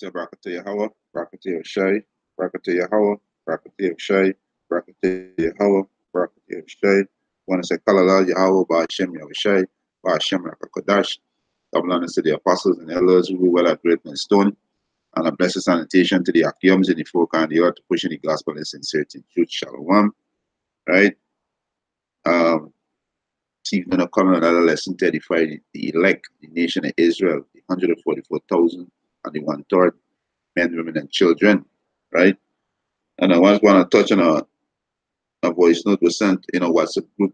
say Brakata Yahweh, Brakata Yahshai, Brakata Yahweh, Brakata Yahshai, Brakata Yahweh, Brakata Yahshai. Want to say Kalala Yahweh, Ba'ashem Yahushai, Ba'ashem Rakakadash. Double honors to the apostles and elders who were at great and stone, and a blessed sanitation to the Akiums in the folk and the earth, pushing the gospel in sincerity and truth. Shalom. Right? Stephen gonna come on another lesson to edify the elect, the nation of Israel, the 144,000 and the 1/3 men, women, and children, right? And I was going to touch on a voice note was sent, WhatsApp group,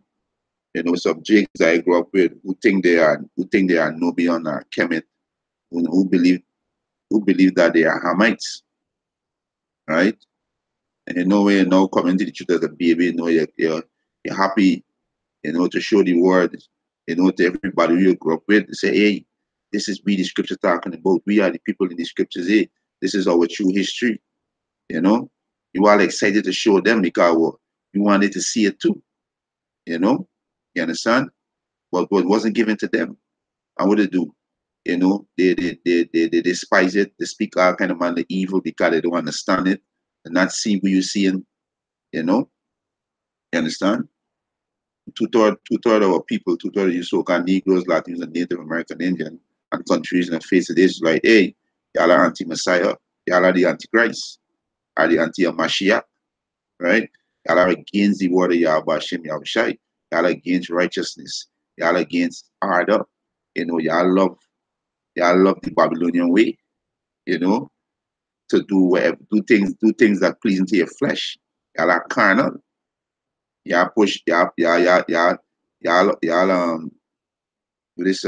some jigs I grew up with who think they are Nubian or Kemet, who believe that they are Hamites, right? And way now coming to the truth as a baby, you're happy, to show the word, to everybody you grew up with, to say, hey, this is we the scripture talking about. We are the people in the scriptures. Hey, this is our true history. You are excited to show them because you wanted to see it too. You understand? But what wasn't given to them. And what they do? They despise it. They speak all kind of man the evil because they don't understand it and not see what you're seeing. You understand? Two-thirds of our people, two-thirds of you so-called Negroes, Latinos, and Native American Indian and countries in the face of this, like, hey, y'all are anti-Messiah, y'all are the Antichrist, are the anti-Mashiach, right? Y'all are against the word of Yahweh Hashem Yahushai. Y'all against righteousness. Y'all against order. Y'all love the Babylonian way, to do things that pleasing to your flesh. Y'all are carnal. Y'all push, y'all this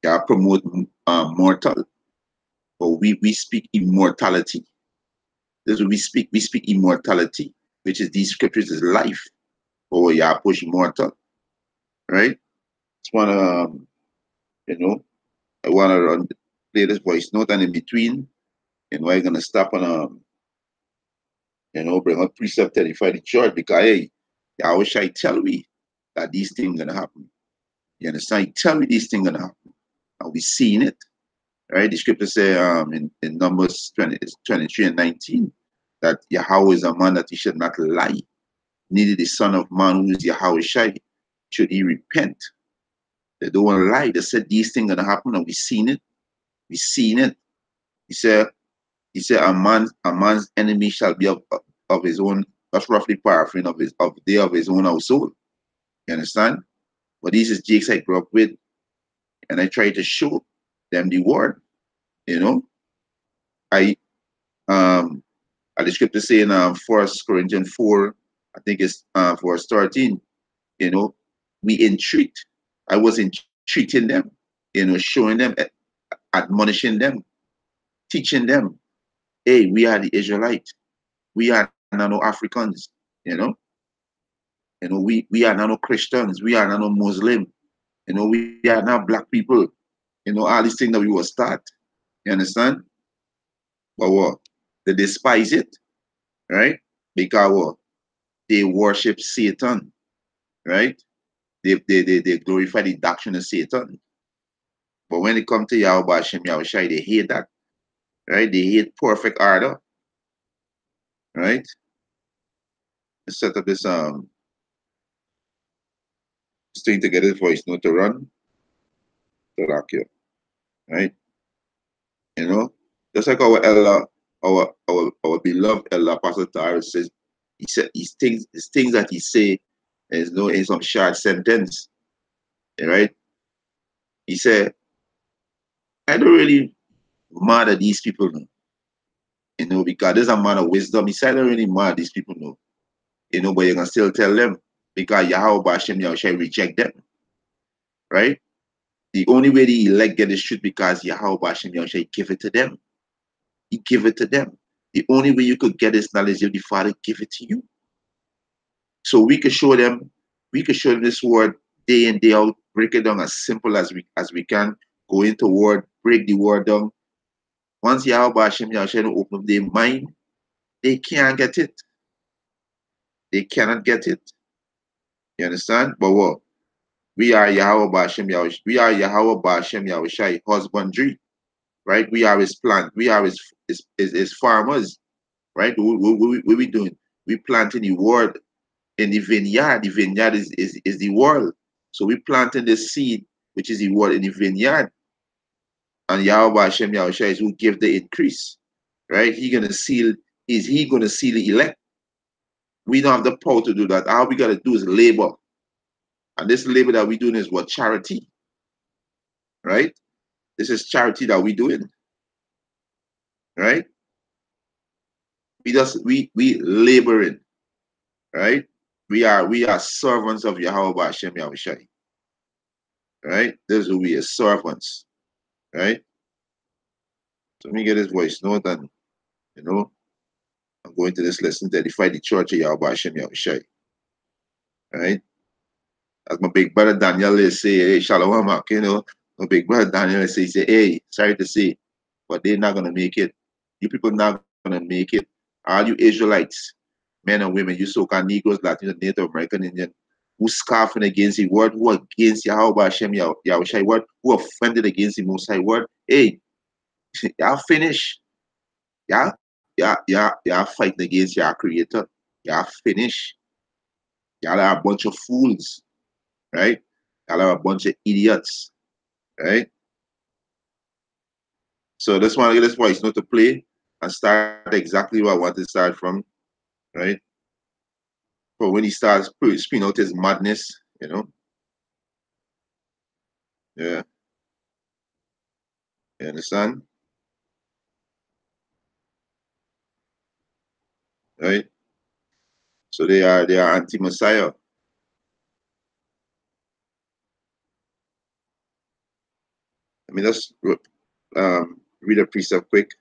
y'all promote mortal. But we speak immortality. This is what we speak. We speak immortality, which is these scriptures is life. Or y'all push mortal. Right? Just wanna I wanna play this voice note, and in between, I'm gonna stop and bring up precept to edify the church because hey, I wish I tell me that these things gonna happen. You understand? You tell me these things gonna happen. And we seeing it. Right? The scripture say in Numbers 23 and 19 that Yahweh is a man that he should not lie. Neither the Son of Man who is Yahweh Shai should he repent. They don't want to lie. They said these things gonna happen, and we seen it. We seen it. He said a man's enemy shall be of his own. That's roughly paraphrasing of his own household. You understand? But these is jigs I grew up with, and I try to show them the word. I the scripture saying 1 Corinthians 4, I think it's verse 13. We entreat. I was entreating them, showing them, admonishing them, teaching them. Hey, we are the Israelite. We are nano Africans. We are nano Christians. We are nano Muslim. We are now black people. All these things that we will start. You understand? But what? They despise it, right? Because what? They worship Satan, right? They glorify the doctrine of Satan. But when it comes to Yahweh Hashem Yahushai, they hate that, right? They hate perfect order, right? Let's set up this thing to get his voice note to run. To lock you, right? Just like our elder, our beloved elder Pastor Tyrus says, he said these things that he say is no in some short sentence, right? He said, I don't really mad at these people, because there's a man of wisdom. He said, I don't really mad at these people, but you can still tell them because Yahweh Hashem Yahushai reject them, right? The only way the elect get this truth because Yahweh Hashem Yahushai give it to them. He give it to them. The only way you could get this knowledge is the Father give it to you. So we could show them this word day in, day out, break it down as simple as we can, go into word, break the word down. Once Yahweh Hashem Yahushai open up their mind, they can't get it. They cannot get it. You understand? But what? We are Yahweh Hashem Yahushai. We are Yahweh Hashem Yahushai husbandry. right? We are his plant. We are his farmers, right? What we doing? We planting the word in the vineyard. The vineyard is the world. So we planting the seed, which is the word in the vineyard. And Yahweh Hashem Yahushua is who give the increase, right? He gonna seal the elect? We don't have the power to do that. All we gotta do is labor. And this labor that we doing is what? Charity, right? This is charity that we doing, right? We laboring, right? We are servants of Yahweh Hashem Yahushua, right? This is who we are, servants, right? So let me get this voice note, and you know, I'm going to this lesson to edify the church of Yahweh Hashem Yahushua, right? As my big brother Daniel is say, hey, Shalom, my big brother Daniel is say, hey, sorry to say, but they're not gonna make it. You people not gonna make it. All you Israelites, men and women, you so-called Negroes, Latinos, Native American Indian, who scoffing against the word, who against Yahweh Hashem Yahushai word, who offended against the Most High word. Hey, y'all finish. Y'all fighting against your creator. Y'all finish. Y'all are a bunch of fools, right? Y'all are a bunch of idiots, right? So this one, this voice not to play and start exactly where I want to start from, right? But when he starts spinning out his madness, yeah, you understand, right? So they are anti-Messiah. I mean, let's read a precept quick.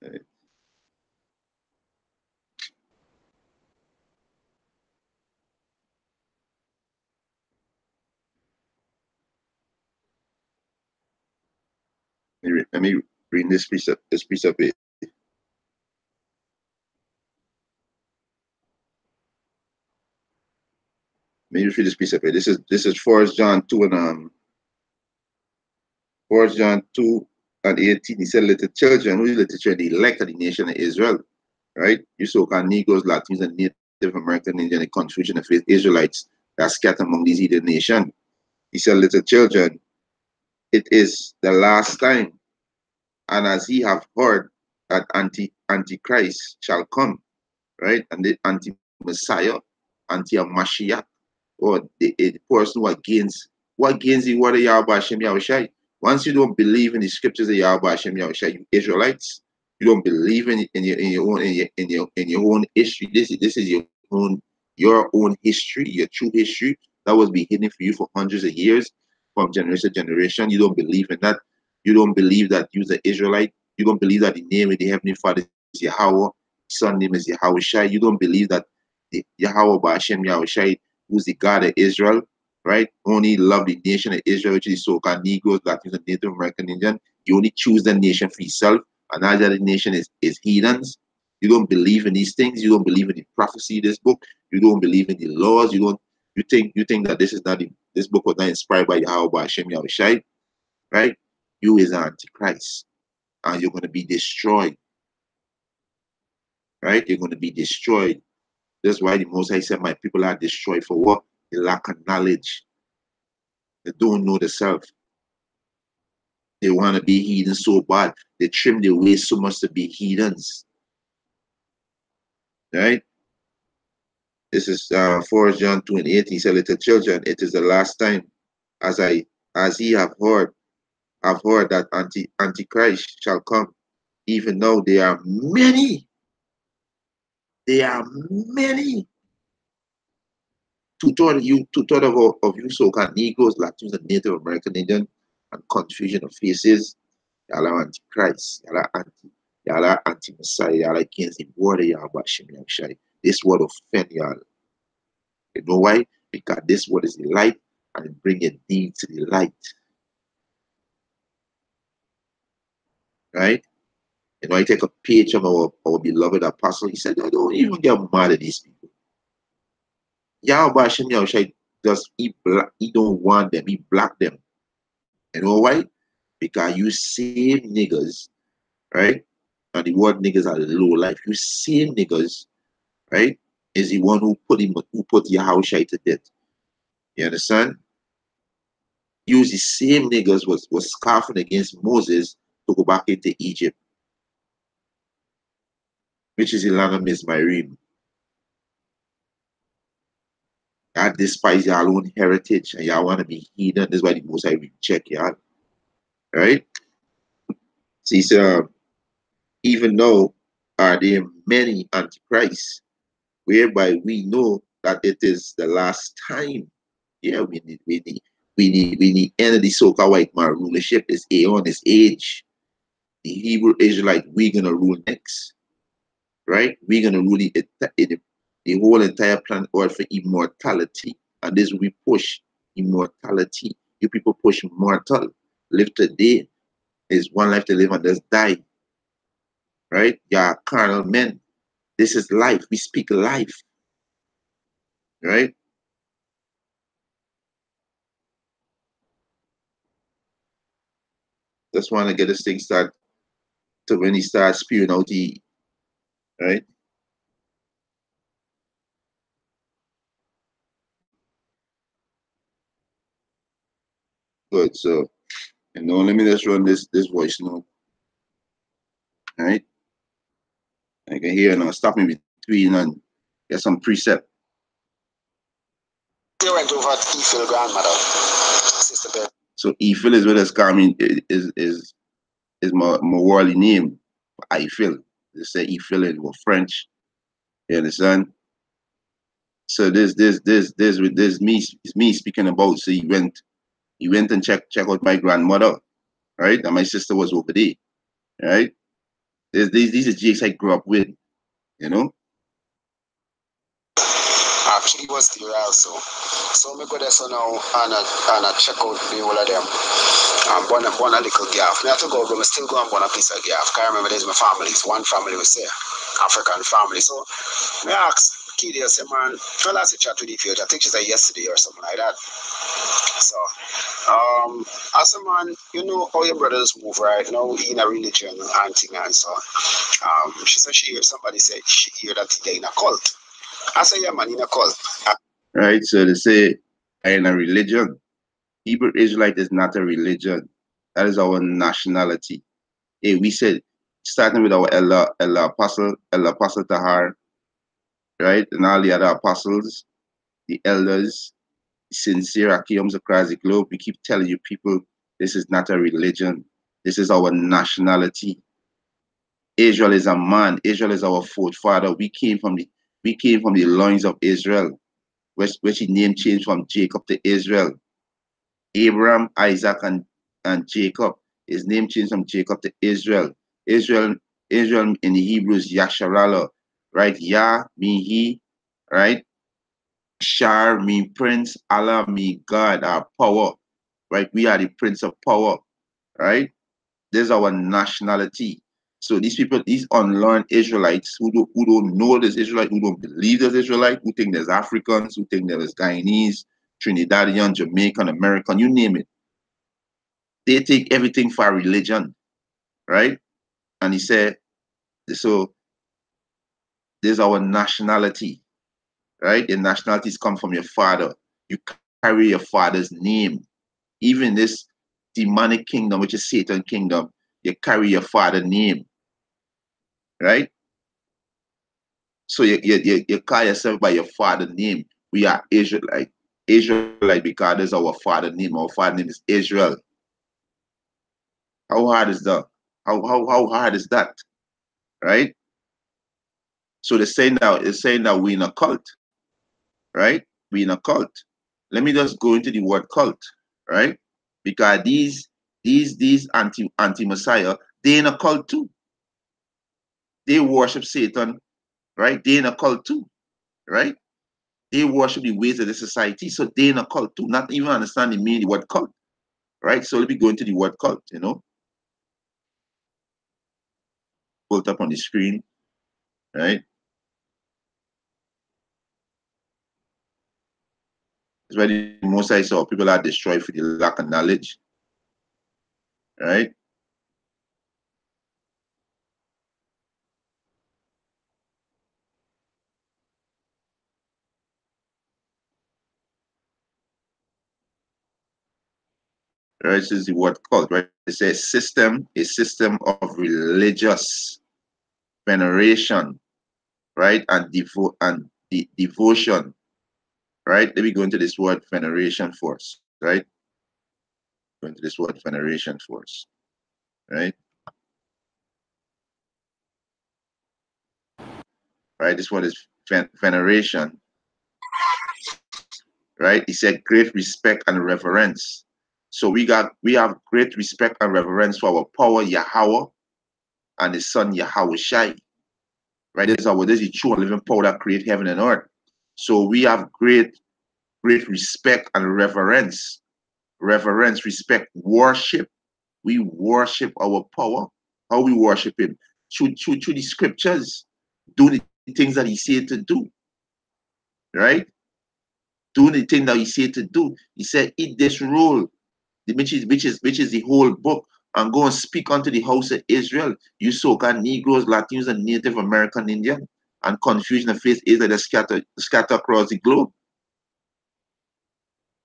Right. Let me read this precept. This precept here. Let me read this precept here. This is 1 John 2 and 1 John 2 and 18. He said, "Little children, who is little children, the elect of the nation of Israel, right? You so-called Negroes, Latinos, and Native American Indian, the confusion of Israelites that scattered among these heathen nations." He said, "Little children, it is the last time, and as ye have heard that Antichrist shall come, right? And the anti-Messiah, anti-Mashiach, or the person who against the word of Yahweh Hashem Yahushai. Once you don't believe in the scriptures of Yahweh Hashem Yahushai, you Israelites, you don't believe in your own history. This is your own history, your true history that was be hidden for you for hundreds of years from generation to generation. You don't believe in that. You don't believe that you're the Israelite. You don't believe that the name of the Heavenly Father is Yahweh. Son name is Yahweh Shai. You don't believe that the Yahweh Hashem Yahweh Shai, who's the God of Israel, right? Only love the nation of Israel, which is so-called Negroes, Latinos, and Native American Indian. You only choose the nation for yourself, and all the other nation is heathens. You don't believe in these things. You don't believe in the prophecy of this book. You don't believe in the laws. You think that this book was not inspired by Yahweh Hashem Yahweh Shai, right? You is Antichrist, and you're going to be destroyed, right? You're going to be destroyed. That's why the Most High said, "My people are destroyed for what? They lack of knowledge. They don't know themselves. They want to be heathens so bad. They trim their waist so much to be heathens." Right? This is 4 John 2 and 8. He said, "Little children, it is the last time, as ye have heard that Antichrist shall come. Even though there are many, two-thirds of you so-called Negroes, Latinos, and Native American Indian, and confusion of faces. Y'all are antichrist. Y'all are anti-Messiah. Y'all are against the word of Yahweh Shem Yahushai. This word offend y'all. You know why? Because this word is the light, and it bring a deed to the light. Right? You know, I take a page from our beloved apostle. He said, I don't even get mad at these people. Yahweh Hashem Yahushai he don't want them, he block them. You know why? Because you same niggas, right? And the word niggas are low life. You same niggas, right? Is the one who put Yahushai to death. You understand? Use the same niggas was scoffing against Moses to go back into Egypt, which is the land of Mizmarim. Y'all despise your own heritage and y'all want to be heathen. That's why the most I reject y'all. Right? See, so even though are there many antichrists, whereby we know that it is the last time. Yeah, we need end of the so-called white man rulership. Is aeon, is age. The Hebrew Israelite, we're gonna rule next. Right? We're gonna rule the whole entire planet Earth for immortality. And this we push immortality. You people push mortal. Live today is one life to live and just die. Right? Yeah, carnal men. This is life. We speak life. Right? Just want to get this thing started to when he starts spewing out the right. Good. So let me just run this voice note. All right. I can hear now. Stop me between and get some precept. They went over to Ephil grandmother, Sister Beth. So Ephil is what is coming is my worldly name. I feel. They say Ephil is French. You understand? So this me is me speaking about. So he went and check out my grandmother, right? And my sister was over there, right? These are jigs I grew up with, you know. Actually, was there also. So me go there so now and I check out the whole of them. One a little gaff. Me have to go, but I still go and one a piece of gaff. I remember there's my families. One family was there, African family. So me ask Kid, I say, man, tell us to chat with the field. I think she said yesterday or something like that. So, I said, man, you know how your brothers move right now in a religion and thing and so. She said she heard somebody say she hear that they're in a cult. I said, yeah, man, in a cult. Right. So they say in a religion. Hebrew Israelite is not a religion. That is our nationality. Hey, we said starting with our Elder Apostle Tahar, right, and all the other apostles, the elders, the sincere Akiums across the globe. We keep telling you people, this is not a religion. This is our nationality. Israel is a man. Israel is our forefather. We came from the loins of Israel, which his name changed from Jacob to Israel. Abraham, Isaac, and Jacob. His name changed from Jacob to Israel. Israel in the Hebrews, Yasharala, right? Yah mean he, right? Shar mean prince, Allah mean God, our power, right? We are the prince of power, right? This is our nationality. So these people, these unlearned Israelites who don't know this Israelite, who don't believe this Israelite, who think there's Africans, who think there's Guyanese, Trinidadian, Jamaican, American, you name it. They take everything for religion, right? And he said, so this is our nationality, right? Your nationalities come from your father. You carry your father's name. Even this demonic kingdom, which is Satan kingdom, you carry your father's name, right? So you call yourself by your father's name. We are Israelite. Israelite because this is our father's name. Our father's name is Israel. How hard is that? How hard is that? Right? So they're saying that we're in a cult, right? We're in a cult. Let me just go into the word cult, right? Because these anti-Messiah, they in a cult too. They worship Satan, right? They in a cult too, right? They worship the ways of the society, so they in a cult too. Not even understanding the meaning of the word cult, right? So let me go into the word cult, pulled up on the screen, right? That's why the Most High saw people are destroyed for the lack of knowledge, right? Right, this is the word cult, right? It's a system of religious veneration, right? And devotion, right? Let me go into this word veneration first, right? Go into this word veneration first, right? Right, this word is veneration, right? He said great respect and reverence. So we have great respect and reverence for our power Yahweh and his son Yahweh Shai. Right? This is the true and living power that create heaven and earth. So we have great respect and reverence. Reverence, respect, worship. We worship our power. How we worship him? Through the scriptures. Do the things that he said to do. Right? Do the thing that he said to do. He said, eat this roll, which is the whole book, and go and speak unto the house of Israel, you so-called Negroes, Latinos, and Native American Indian, and confusion of faith is that scatter across the globe.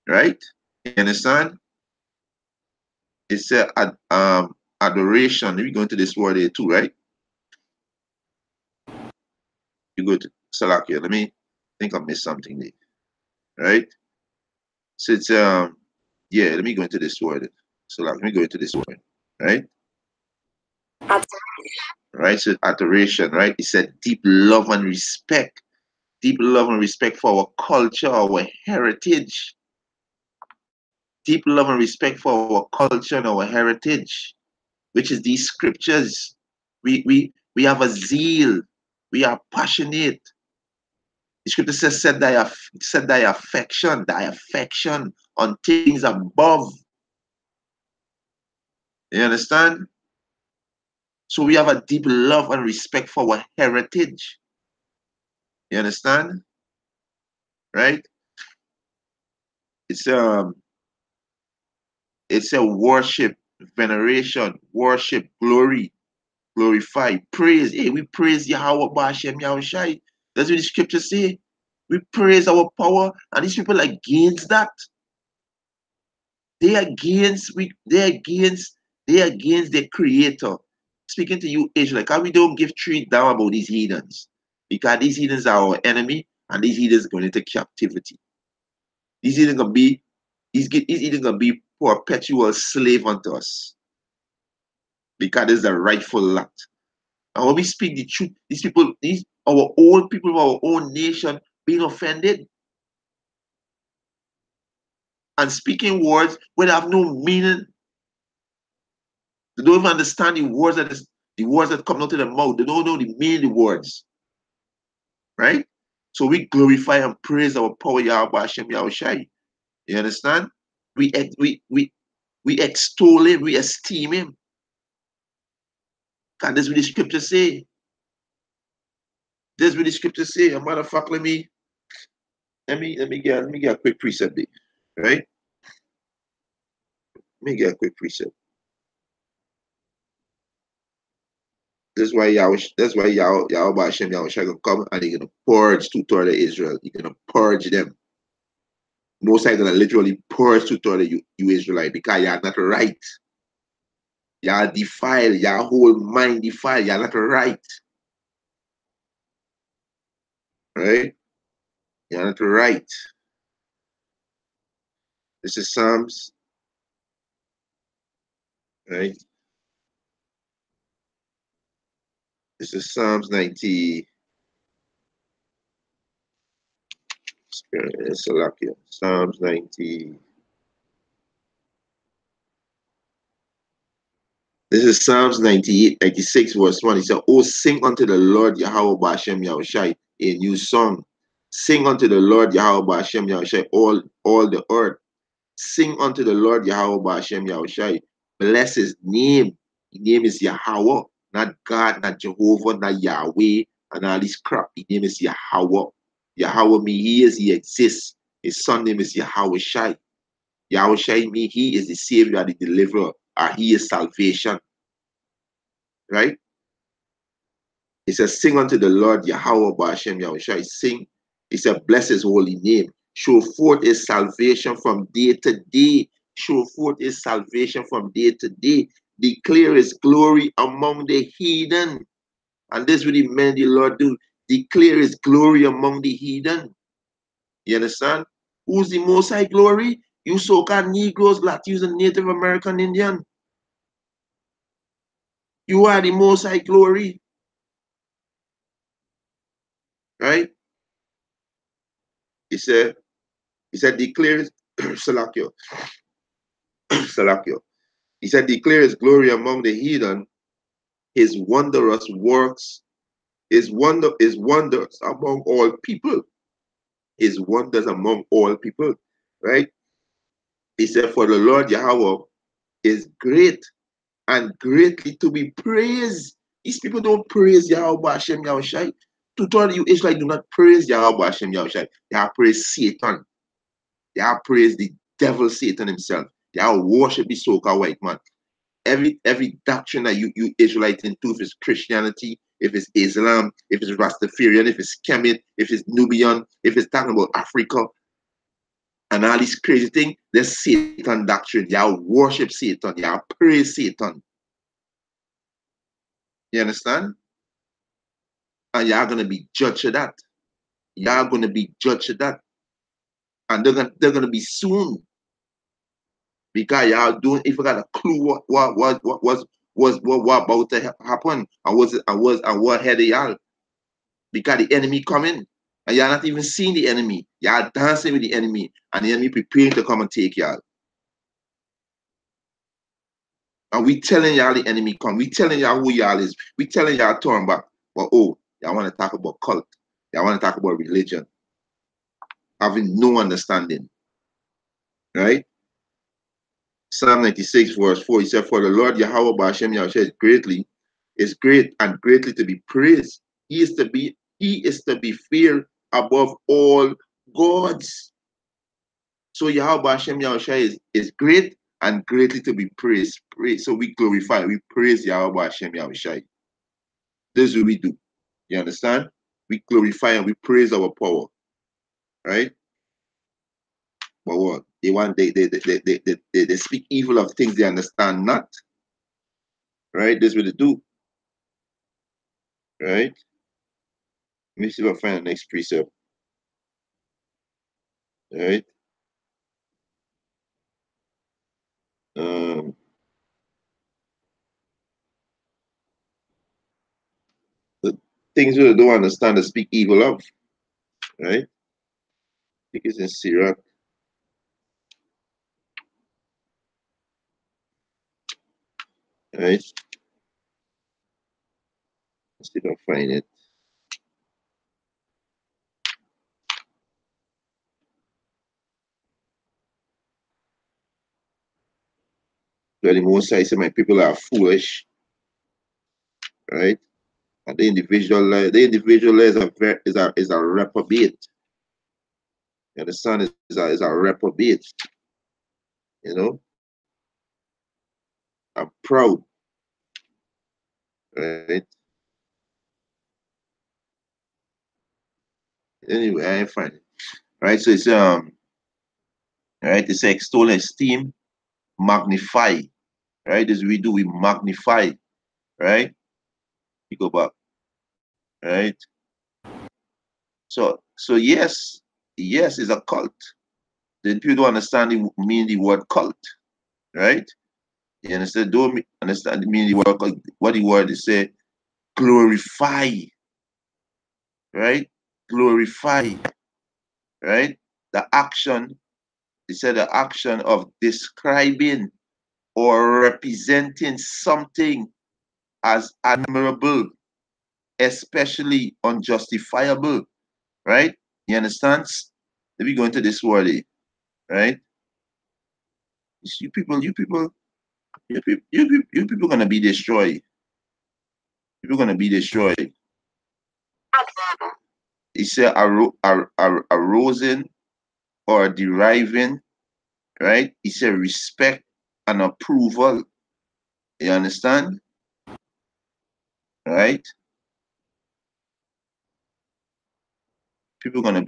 Right? You understand? It's adoration. Let me go into this word here too, right? You go to Salakia. Let me think I missed something there. Right? So it's yeah, let me go into this word. So let me go into this word. Right? Right? So adoration, right? It said deep love and respect. Deep love and respect for our culture, our heritage. Deep love and respect for our culture and our heritage, which is these scriptures. We have a zeal. We are passionate. The scripture says, set thy affection on things above. You understand? So we have a deep love and respect for our heritage. You understand? Right? It's it's a worship, veneration, worship, glory, glorify, praise. Hey, we praise Yahweh Bashem Yahushai. That's what the scripture say. We praise our power, and these people against that. They against they against the creator. Speaking to you, Israel, like we don't give three down about these heathens. Because these heathens are our enemy, and these heathens are going into captivity. These heathens gonna be these heathens gonna be perpetual slave unto us. Because this is the rightful lot. And when we speak the truth, these people, these our own people of our own nation being offended and speaking words when they have no meaning. They don't even understand the words that come out of their mouth. They don't know the meaning of the words. Right? So we glorify and praise our power Yahweh Hashem Yahushai. You understand? We extol him, we esteem him. God, that's what the scripture say. That's what the scripture say. A matter of fact, let me get a quick precept there. Right? Let me get a quick precept. That's why Yahweh Hashem Yahushua gonna come and he's gonna purge two-thirds of Israel. He's gonna purge them. Most High gonna literally purge two-thirds of you Israelite because you're not right. You're defiled, your whole mind defiled, you're not right. Right? You're not right. This is Psalms, right? This is Psalms 90. Salakia. Psalms 90. This is Psalms 98, 96, verse 1. He said, oh, sing unto the Lord Yahweh Bashem Yahushai a new song. Sing unto the Lord Yahweh Bashem Yahushai all the earth. Sing unto the Lord Yahweh Bashem Yahushai. Bless his name. His name is Yahweh. Not God, not Jehovah, not Yahweh, and all this crap. His name is Yahweh. Yahweh means he is, he exists. His son name is Yahweh Shai. Yahweh Shai means he is the savior, the deliverer, or he is salvation. Right? It says, sing unto the Lord Yahweh Ba'ashem Yahweh Shai. Sing. It said, bless his holy name. Show forth his salvation from day to day. Show forth his salvation from day to day. Declare his glory among the heathen. And this really meant the Lord do. Declare his glory among the heathen. You understand? Who's the most high glory? You so-called Negroes, Latinos, and Native American Indian. You are the most high glory. Right? He said, declare Salakio. Salakio. He said, declare his glory among the heathen, his wondrous works, his wonders among all people. His wonders among all people. Right? He said, for the Lord Yahweh is great and greatly to be praised. These people don't praise Yahweh Hashem Yahushai. To tell you, Israel do not praise Yahweh Hashem Yahushai. They have praised Satan. They have praised the devil Satan himself. They have worship the so-called white man. Every doctrine that you Israelite into, if it's Christianity, if it's Islam, if it's Rastafarian, if it's Kemet, if it's Nubian, if it's talking about Africa, and all these crazy things, there's Satan doctrine. Y'all worship Satan. Y'all praise Satan. You understand? And y'all gonna be judged of that. Y'all gonna be judged of that. And they're gonna be soon. Because y'all doing, if you got a clue what about to happen and what ahead of y'all. Because the enemy coming. And y'all not even seeing the enemy. Y'all dancing with the enemy. And the enemy preparing to come and take y'all. And we telling y'all the enemy come. We telling y'all who y'all is. We telling y'all turn back. But oh, y'all want to talk about cult. Y'all want to talk about religion. Having no understanding. Right? Psalm 96, verse 4, he said, for the Lord Yahweh Ba'ashem Yahushua is great and greatly to be praised. He is to be feared above all gods. So Yahweh Ba'ashem Yahushua is great and greatly to be praised. So we glorify, we praise Yahweh Ba'ashem Yahushua. This is what we do. You understand? We glorify and we praise our power. Right? But what? They speak evil of things they understand not. Right? This is what they do. Right? Let me see if I find the next precept. Right? Um, the things we don't understand to speak evil of. Right? I think it's in Sirach. Right? Let's see if I find it. Where the Most High say, my people are foolish. Right? And the individual is a reprobate. And the son is a reprobate. You know? I'm proud. Right? Anyway, I ain't find it. Right? So it's right, it's extol, esteem, magnify. Right? This we do, we magnify. Right? We go back. Right? So yes, it's a cult. Then people don't understand the word cult, right? You understand? Don't understand the meaning of the word cult. What the word is say, glorify, right? Glorify, right? The action, it said the action of describing or representing something as admirable, especially unjustifiable, right? You understand? Let me go into this word, right? You people gonna be destroyed. People gonna be destroyed. He said arousing or deriving, right? He said respect and approval. You understand? Right? People gonna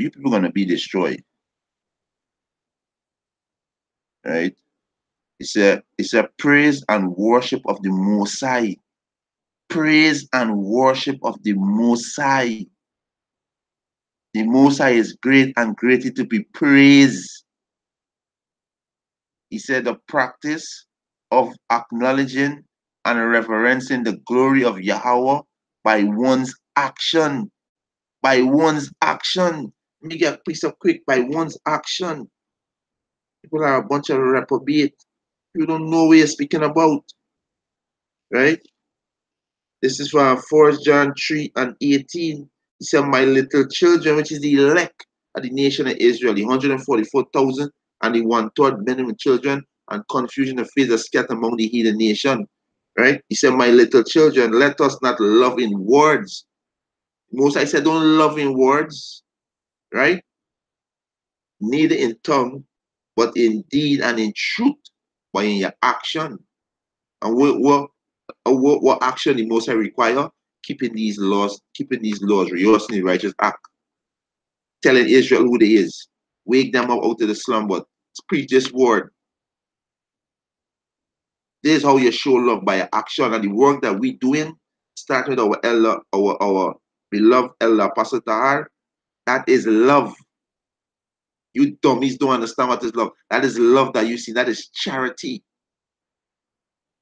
be destroyed. Right? It's a praise and worship of the Most High. Praise and worship of the Most High. The Most High is great and greatly to be praised. He said the practice of acknowledging and reverencing the glory of Yahweh by one's action. By one's action. Let me get a piece of quick. By one's action. People are a bunch of reprobate. You don't know what you're speaking about. Right? This is from 1 John 3 and 18. He said, my little children, which is the elect of the nation of Israel, the 144,000 and the one-third men and children, and confusion of faith are scattered among the heathen nation. Right? He said, my little children, let us not love in words. Most I said, don't love in words, right? Neither in tongue, but in deed and in truth, but in your action. And what action the Most High require? Keeping these laws, rehearsing the righteous act, telling Israel who they is, wake them up out of the slumber, preach this word. This is how you show love, by action. And the work that we doing, starting with our elder, our beloved elder Apostle Tahar, that is love. You dummies don't understand what is love. That is love that you see. That is charity.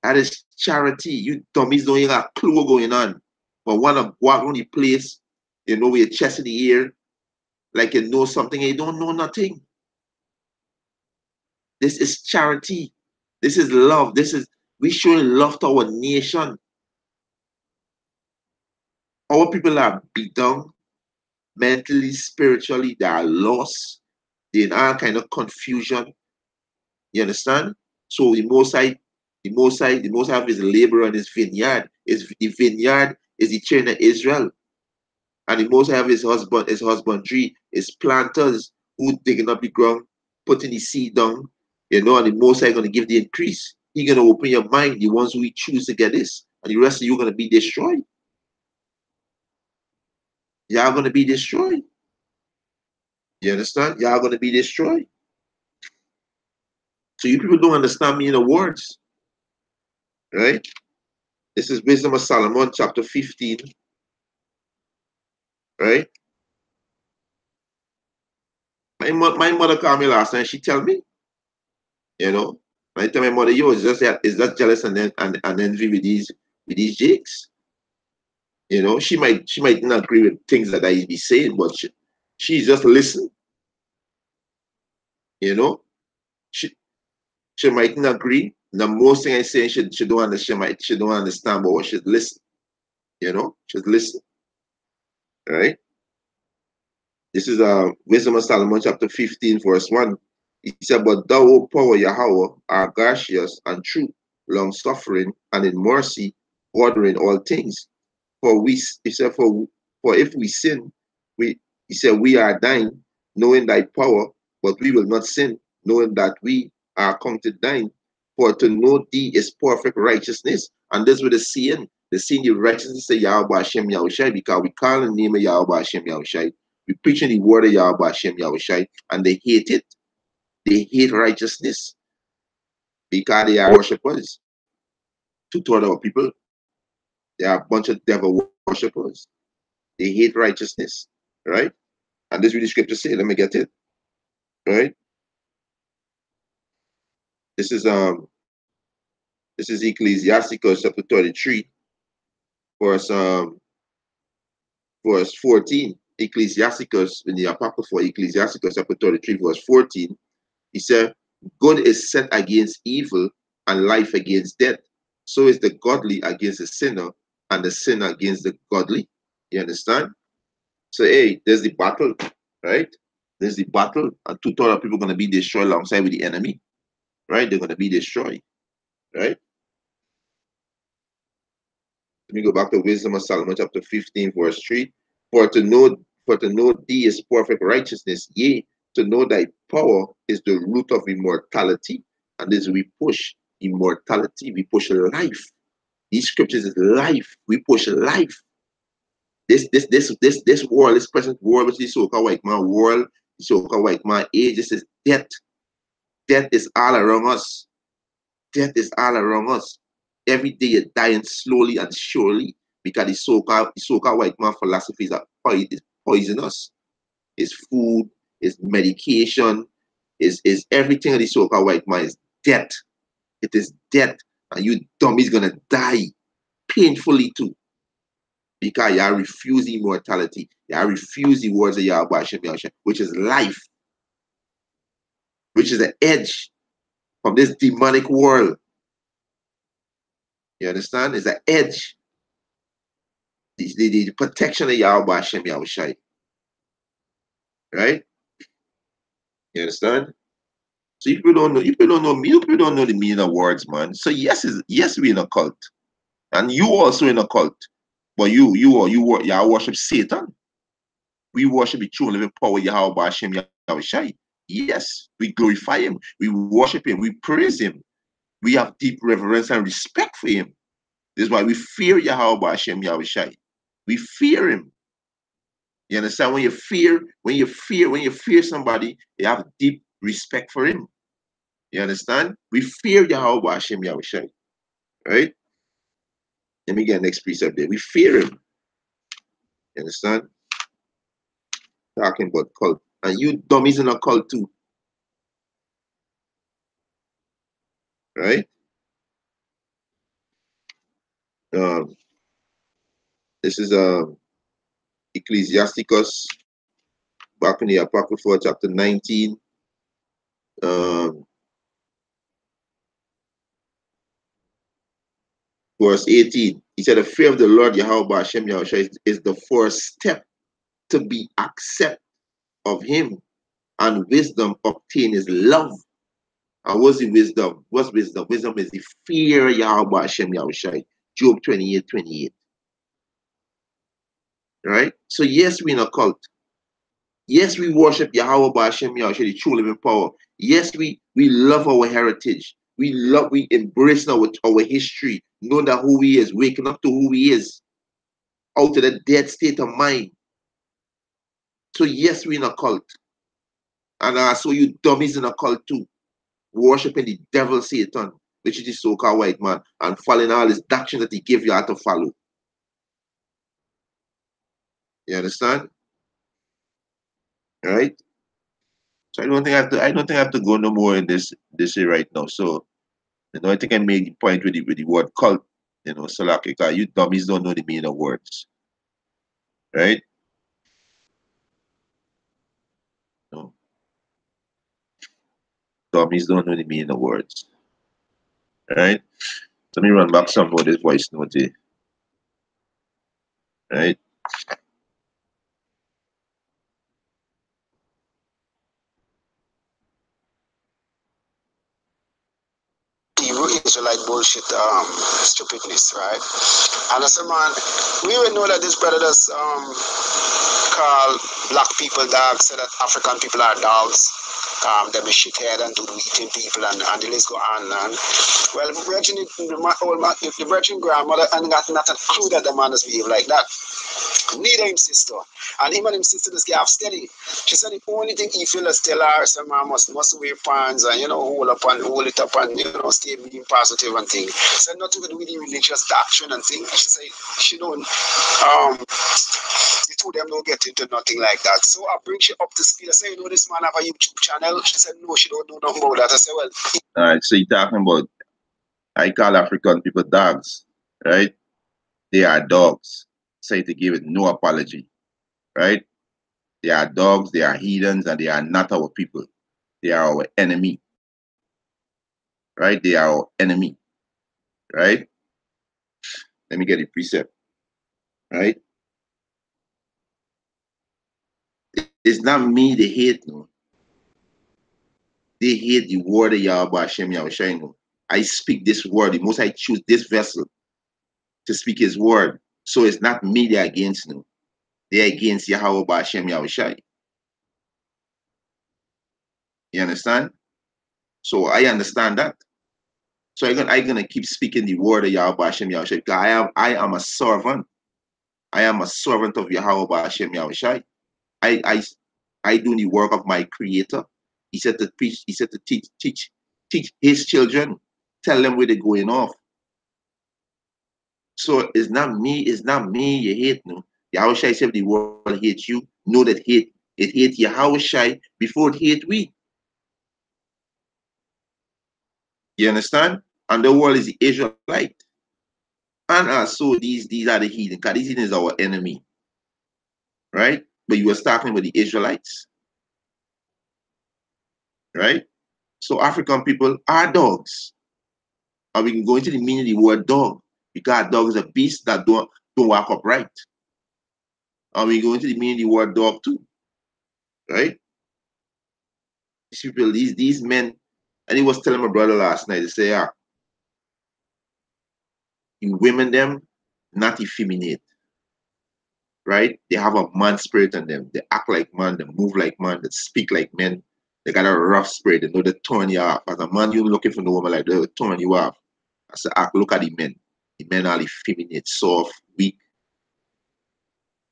That is charity. You dummies don't even have a clue what's going on. But want to walk around the place, you know, with your chest in the air, like you know something and you don't know nothing. This is charity. This is love. We showing love to our nation. Our people are beat down mentally, spiritually. They are lost. They're in all kind of confusion. You understand? So the Most High is a laborer in his vineyard. The vineyard is the children of Israel. And the Most High have his husbandry, his planters who digging up the ground, putting the seed down, you know, and the Most High gonna give the increase. He gonna open your mind, the ones who choose to get this, and the rest of you gonna be destroyed. Y'all gonna be destroyed. You understand? Y'all gonna be destroyed. So you people don't understand me in the words, right? This is Wisdom of Solomon, chapter 15, right? My mother called me last night. She tell me, you know, I tell my mother, yo, it's just jealous and envy with these jakes. You know, she might not agree with things that I be saying, but she just listen. You know, she might not agree. The most thing I say, she don't understand. She don't understand, but she listen. You know, she'd listen. Right. This is Wisdom of Solomon, chapter 15, verse 1. He said, but thou, O power Yahweh, are gracious and true, long suffering, and in mercy, ordering all things. He said, for if we sin, he said, we are thine, knowing thy power, but we will not sin, knowing that we are counted thine. For to know thee is perfect righteousness. And this was the saying, the righteousness of Yahweh Hashem Yahushai, because we call the name of Yahweh Hashem Yahushai. We preaching the word of Yahweh Hashem Yahushai, and they hate it. They hate righteousness because they are worshippers. Two-thirds of our people, they are a bunch of devil worshippers. They hate righteousness, right? And this is what the scripture say. Let me get it, right? This is Ecclesiasticus chapter 33, verse verse 14. Ecclesiasticus, in the Apocrypha Ecclesiasticus chapter 33, verse 14, he said, good is set against evil and life against death. So is the godly against the sinner and the sinner against the godly. You understand? So, hey, there's the battle, right? There's the battle, and two-thirds of people are going to be destroyed alongside with the enemy, right? They're going to be destroyed, right? Let me go back to Wisdom of Solomon, chapter 15, verse 3. For to know thee is perfect righteousness, yea, to know thy power is the root of immortality. And this we push immortality, we push life. These scriptures is life. We push life. This world, this present world, which is so-called white man world, so-called white man age, this is death. Death is all around us. Death is all around us. Every day you're dying slowly and surely because the so-called white man philosophies are poisonous. It's food, it's medication, is everything of the so-called white man is death. It is death. And you dummies gonna die painfully too. Because you refuse immortality. You refuse the words of Yahweh Hashem, which is life, which is the edge from this demonic world. You understand? It's the edge. The protection of Yahweh Hashem Yahushai. Right? You understand? So if you don't know, people don't know the meaning of words, man. So yes, we're in a cult. And you also in a cult. But you worship Satan. We worship the true and living power Yahweh Hashem Yahushai. Yes, we glorify him. We worship him. We praise him. We have deep reverence and respect for him. This is why we fear Yahweh Hashem Yahushai. We fear him. You understand? When you fear somebody, you have deep respect for him. You understand? We fear Yahweh Hashem Yahushai. Right? Let me get next precept there. We fear him. You understand? Talking about cult. And you dummies in a cult too. Right? This is Ecclesiasticus, back in the Apocrypha, chapter 19. Verse 18. He said, the fear of the Lord Yahweh Hashem Yahushua is the first step to be accept of him, and wisdom obtain is love. And what's the wisdom? What's wisdom? Wisdom is the fear of Yahweh Hashem Yahushua. Job 28:28. Right? So yes, we're in a cult. Yes, we worship Yahweh Hashem Yahushua, the true living power. Yes, we love our heritage. We embrace our history, knowing that who he is, waking up to who he is, out of the dead state of mind. So yes, we're in a cult. And so you dummies in a cult too, worshiping the devil Satan, which is the so-called white man, and following all his doctrine that he gave you how to follow. You understand? All right? So I don't think I have to go no more in this right now. So I think I made the point with the word cult, so like you dummies don't know the meaning of words. Right? No. Dummies don't know the meaning of words. Right? Let me run back some more of this voice note here. Right? Israelite bullshit, stupidness, right? And I said, man, we would know that this brother does call black people dogs, say that African people are dogs. They be shithead and do eating people, and the list go on. And well, if the virgin grandmother and got not a clue that the man is behave like that. Neither him sister. And him and him sister just get steady. She said the only thing he feel is tell her, so man must wear pants and hold it up and stay being positive and thing. Said nothing to do with the religious doctrine and thing. She said she don't the two of them don't get into nothing like that. So I bring she up to speed. I say, this man have a YouTube channel. She said no, she don't know nothing about that. I said, well, all right, so you're talking about I call African people dogs, right? They are dogs. Say to give it no apology, right? They are dogs, they are heathens, and they are not our people. They are our enemy, right? They are our enemy, right? Let me get a precept, right? It's not me they hate, no. They hate the word of Yahweh Hashem Yahushua. I speak this word. The most I choose this vessel. to speak his word. So it's not me they're against, no. They're against Yahweh Ba'Shem Yahushai. You understand? So I understand that. So I'm gonna keep speaking the word of Yahweh Ba'Shem Yahushai, because I am a servant. I am a servant of Yahweh Ba'Shem Yahushai. I I I do the work of my creator. He said to preach, he said to teach his children, tell them where they're going off. So it's not me you hate, no. Yahushai said the world hates you. Know that it hate Yahushai before it hate we. You understand? And the world is the Israelite. And so these are the heathen, because these heathen is our enemy, right? But you were starting with the Israelites, right? So African people are dogs. And we can go into the meaning of the word dog, because dog is a beast that don't walk upright. And we go into the meaning of the word dog too, right? These people, these men, and he was telling my brother last night, they say, you women them not effeminate, right? They have a man spirit in them. They act like man, they move like man, they speak like men. They got a rough spirit. They know they turn you off. As a man, you're looking for the woman like they'll turn you off. I said, look at the men. The men are effeminate, soft, weak,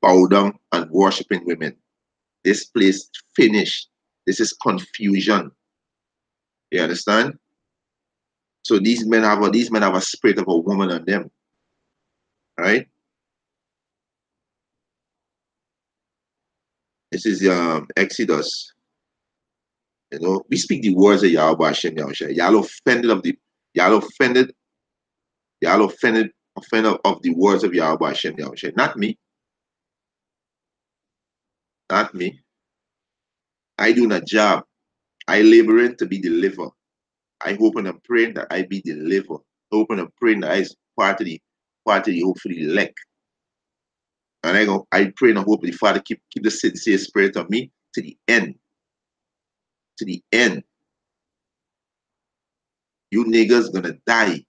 bow down, and worshiping women. This place finished. This is confusion. You understand? So these men have a spirit of a woman on them, right? This is Exodus. You know, we speak the words of Yahweh Hashem Yahushua. Y'all offended, offended of the words of Yahweh Hashem Yahushua. Not me, not me. I do a job. I laboring to be delivered. I hope and I'm praying that I be delivered. I hope and I'm praying that I is part of the hopefully elect. And I pray and I hope the Father keep the sincere spirit of me to the end. To the end. You niggas gonna die.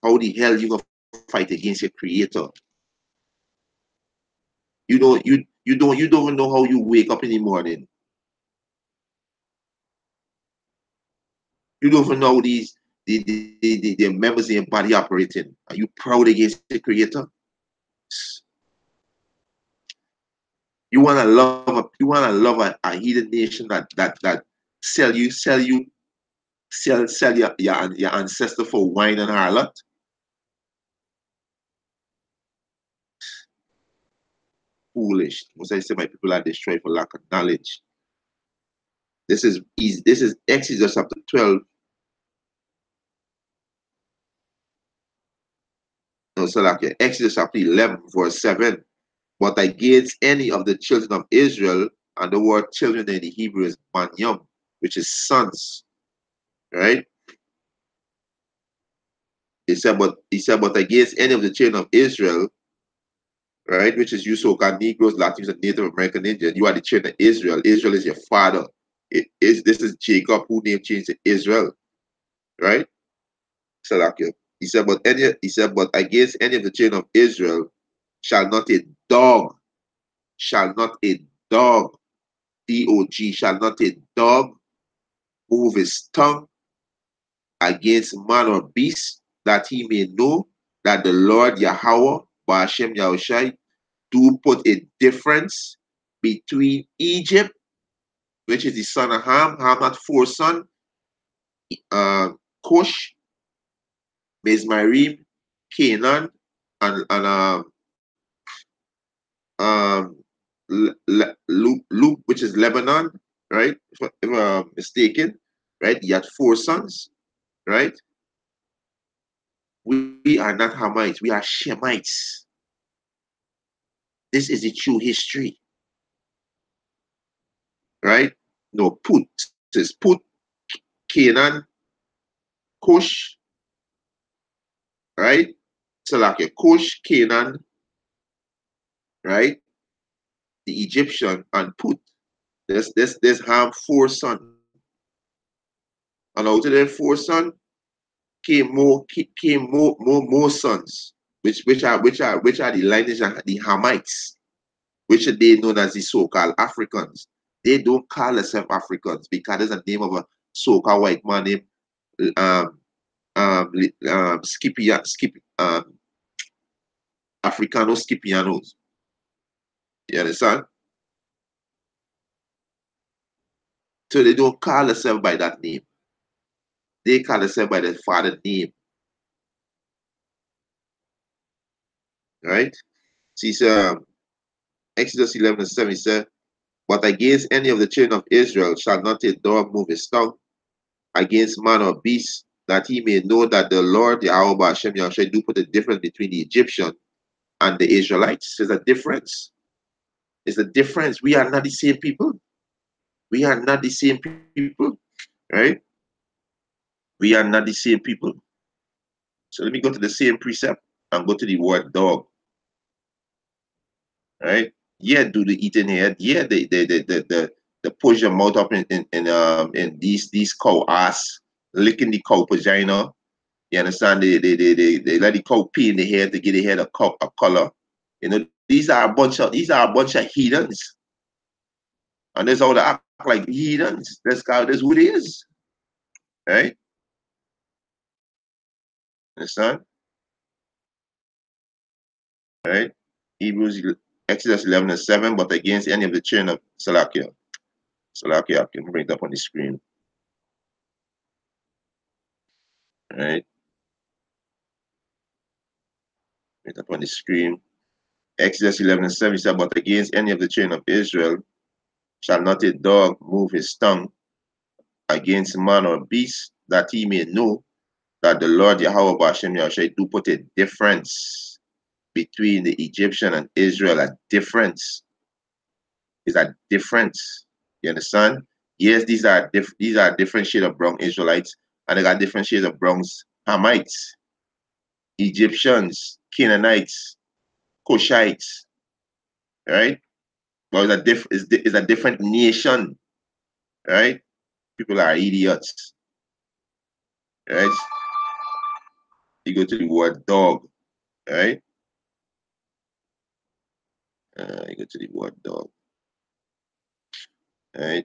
How the hell you gonna fight against your creator? You don't even know how you wake up in the morning. You don't even know the members of your body operating. Are you proud against the creator? You wanna love a heathen nation that sell your ancestor for wine and harlot? Foolish. Most I say my people are destroyed for lack of knowledge. This is Exodus chapter 12. No, so like Exodus chapter 11, verse 7. But against any of the children of Israel, and the word children in the Hebrew is banyam, which is sons, right? But against any of the children of Israel, right, which is you so-called Negroes, Latinos, and Native American Indian, you are the children of Israel. Israel is your father. This is Jacob who name changed to Israel, right? So like but against any of the children of Israel shall not a dog, shall not a dog, D-O-G, shall not a dog move his tongue against man or beast, that he may know that the Lord Yahweh, Ba'ashem Yahushai, do put a difference between Egypt, which is the son of Ham had four sons, Cush, Mizmarim, Canaan, and um, Luke, which is Lebanon, right? If I'm mistaken, right? He had four sons, right? We are not Hamites, we are Shemites. This is the true history, right? No, Put says Put, Canaan, Cush, right? So like a Cush, Canaan, right? The Egyptian and Put. There's Ham four sons. And out of their four sons, more sons, which are the lineage of the Hamites, which are they known as the so-called Africans. They don't call themselves Africans because there's a name of a so-called white man named Africanos Scipianos. You understand? So they don't call themselves by that name. They call themselves by their father's name. Right? See, Exodus 11:7 said, but against any of the children of Israel shall not a dog move his tongue against man or beast, that he may know that the Lord, the Yahweh Hashem Yahushua, do put a difference between the Egyptian and the Israelites. There's a difference. It's a difference. We are not the same people. We are not the same people, right? We are not the same people. So let me go to the same precept and go to the word dog, right? Yeah, do the eating here. Yeah, they push your mouth up in these cow ass, licking the cow vagina. You understand? They let the cow pee in the head to get the head a color. You know, these are a bunch of heathens. And there's all the act like heathens. That's who it is. Right? Understand? Right? Hebrews Exodus 11:7, but against any of the children of Salakia. Salakia, I can bring it up on the screen. Right? Bring it up on the screen. Exodus 11:7 said, but against any of the children of Israel shall not a dog move his tongue against man or beast, that he may know that the Lord Yahweh Hashem Yahushua do put a difference between the Egyptian and Israel. A difference is a difference. You understand? Yes, these are different shades of brown Israelites, and they got different shades of brown Hamites, Egyptians, Canaanites, Cushites, right? But it's a different nation, right? People are idiots, right? You go to the word dog, right? You go to the word dog, right?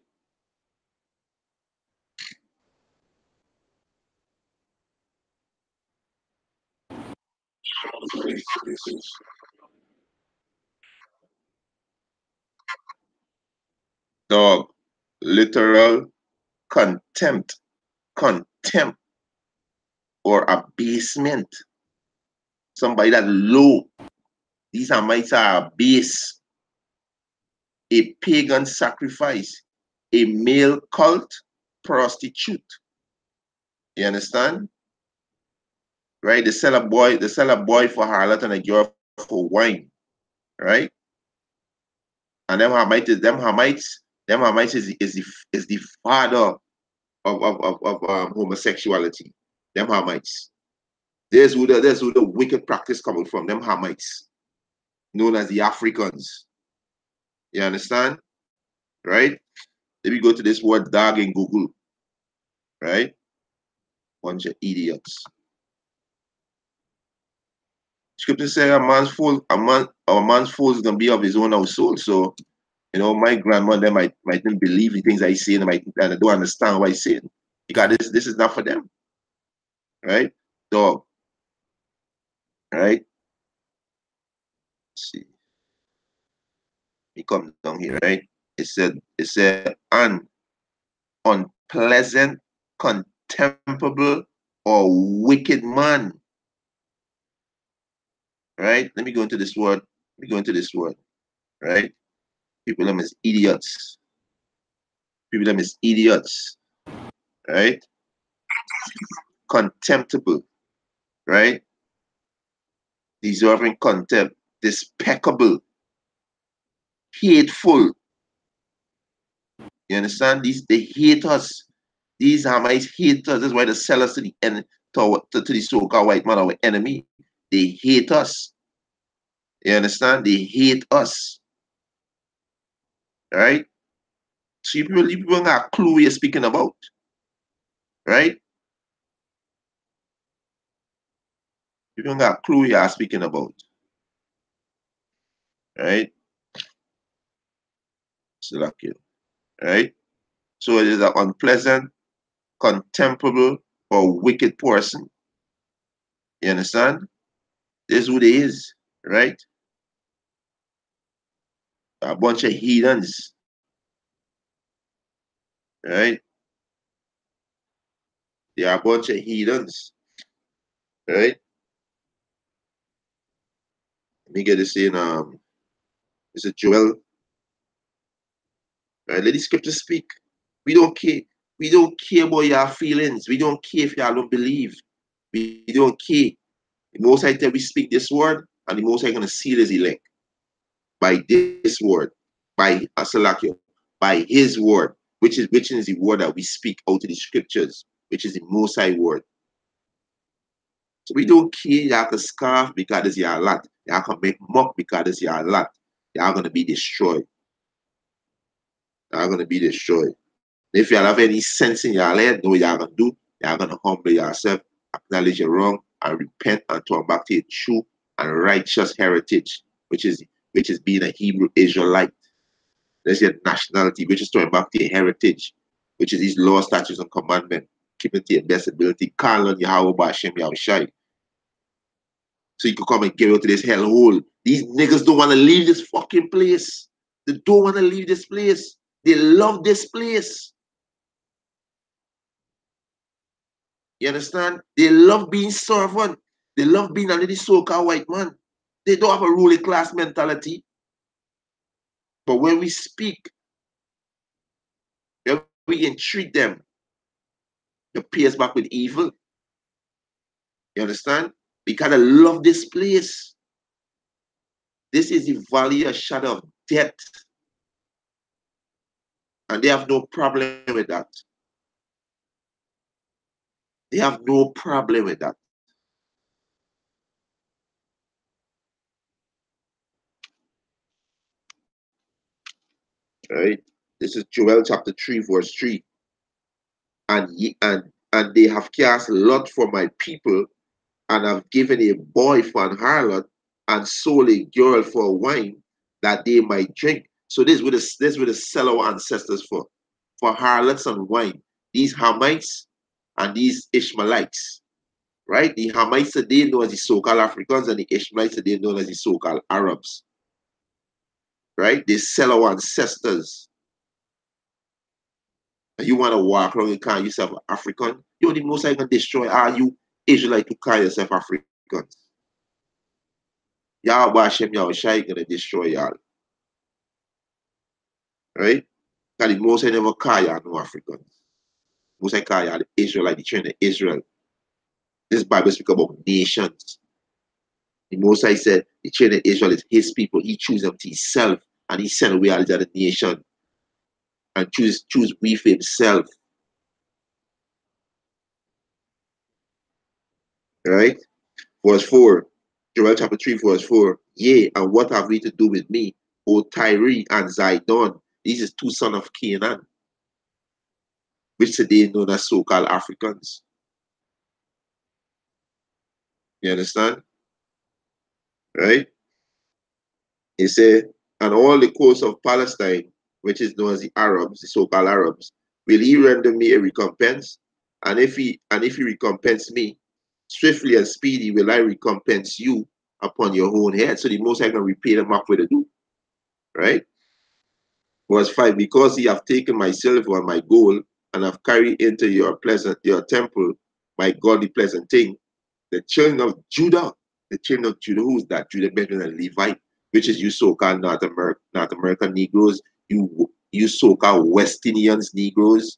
Dog, literal contempt or abasement. Somebody that low. These Hamites are base, a pagan sacrifice, a male cult, prostitute. You understand? Right? They sell a boy for harlot and a girl for wine. Right? And them Hamites is the father of homosexuality. Them Hamites. There's who the wicked practice coming from. Them Hamites, known as the Africans. You understand? Right? Let me go to this word dog in Google. Right? Bunch of idiots. Scripture say a man's fool is gonna be of his own household. So, you know, my grandmother mightn't believe the things I say, and I don't understand what I saying. Because this is not for them. Right? Dog. Right? Let's see. We come down here, right? It said an unpleasant, contemptible, or wicked man. Right? Let me go into this word. Right? People them is idiots. People them is idiots. Right? Contemptible. Right? Deserving contempt. Despicable. Hateful. You understand? They hate us. These Hamites hate us. That's why they sell us to the to the so-called white man, our enemy. They hate us. You understand? They hate us. Right? So you people got a clue what you're speaking about. Right? You don't got a clue you are speaking about. Right? Select you. Right? So it is an unpleasant, contemptible, or wicked person. You understand? This is who they is, right? A bunch of heathens, right? They are a bunch of heathens, right? Let me get this in. Is it Joel? Right? Let the scripture speak. We don't care. We don't care about your feelings. We don't care if y'all don't believe. We don't care. The Most High tell we speak this word, and the Most High gonna seal his elect by this word, by Asalakio, by His word, which is the word that we speak out of the scriptures, which is the Most High word. So we don't care. Y'all can scarf because it's your lot. Y'all can make mock because it's your lot. Y'all gonna be destroyed. Y'all gonna be destroyed. If y'all have any sense in your head, know what y'all gonna do. Y'all gonna humble yourself, acknowledge your wrong, and repent and turn back to your true and righteous heritage, which is being a Hebrew Israelite. That's your nationality, which is turning back to your heritage, which is these law, statutes, and commandments. Keep it to your best ability. Call on Yahweh Bashem Yahushai. So you can come and get out of this hellhole. These niggas don't want to leave this fucking place. They don't want to leave this place. They love this place. You understand? They love being servant. They love being under the so-called white man. They don't have a ruling class mentality. But when we speak, when we entreat them, they pay us back with evil. You understand? Because I love this place. This is the valley of shadow of death. And they have no problem with that. They have no problem with that. Right? This is Joel chapter 3, verse 3. And they have cast lot for my people, and have given a boy for an harlot, and sold a girl for wine, that they might drink. So this what the sell our ancestors for harlots and wine. These Hamites and these Ishmaelites, right? The Hamites today known as the so-called Africans, and the Ishmaelites today known as the so-called Arabs, right? They sell our ancestors. And you want to walk around and call yourself African? You're the most I can destroy. Are you Israelite to call yourself Africans? Yahweh Hashem Yahushai gonna destroy y'all, right? Because the most I never call y'all no Africans. Most I call y'all the Israelite, the children of Israel. This Bible speaks about nations. The most I said the children of Israel is his people. He choose them to himself, and he sent away all the other nation and choose we for himself. Right? Verse 4. Joel chapter 3, verse 4. Yea, and what have we to do with me, O Tyre and Zidon? These is two sons of Canaan, which today known as so-called Africans. You understand? Right? He said, and all the coast of Palestine, which is known as the Arabs, the so-called Arabs, will he render me a recompense? And if he recompense me, swiftly and speedy will I recompense you upon your own head. So the most I can repay them up with a do. Right? Verse 5, because ye have taken my silver and my gold, and have carried into your temple my godly pleasant thing, the children of Judah, who's that? Judah, Benjamin, and Levite, which is you so-called North American Negroes, you so-called West Indians Negroes,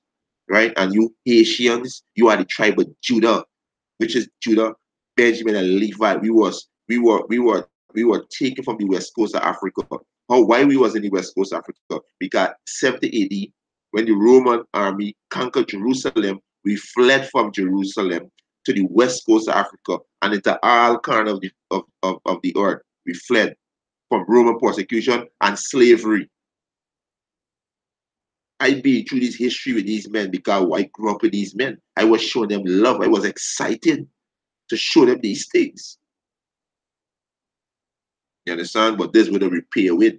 right? And you Haitians, you are the tribe of Judah, which is Judah, Benjamin, and Levi. We were taken from the west coast of Africa. Why we was in the west coast of Africa? Because 70 AD, when the Roman army conquered Jerusalem, we fled from Jerusalem to the west coast of Africa and into all kind of the earth. We fled from Roman persecution and slavery. I been through this history with these men because I grew up with these men. I was showing them love. I was excited to show them these things. You understand? But this would they repay with.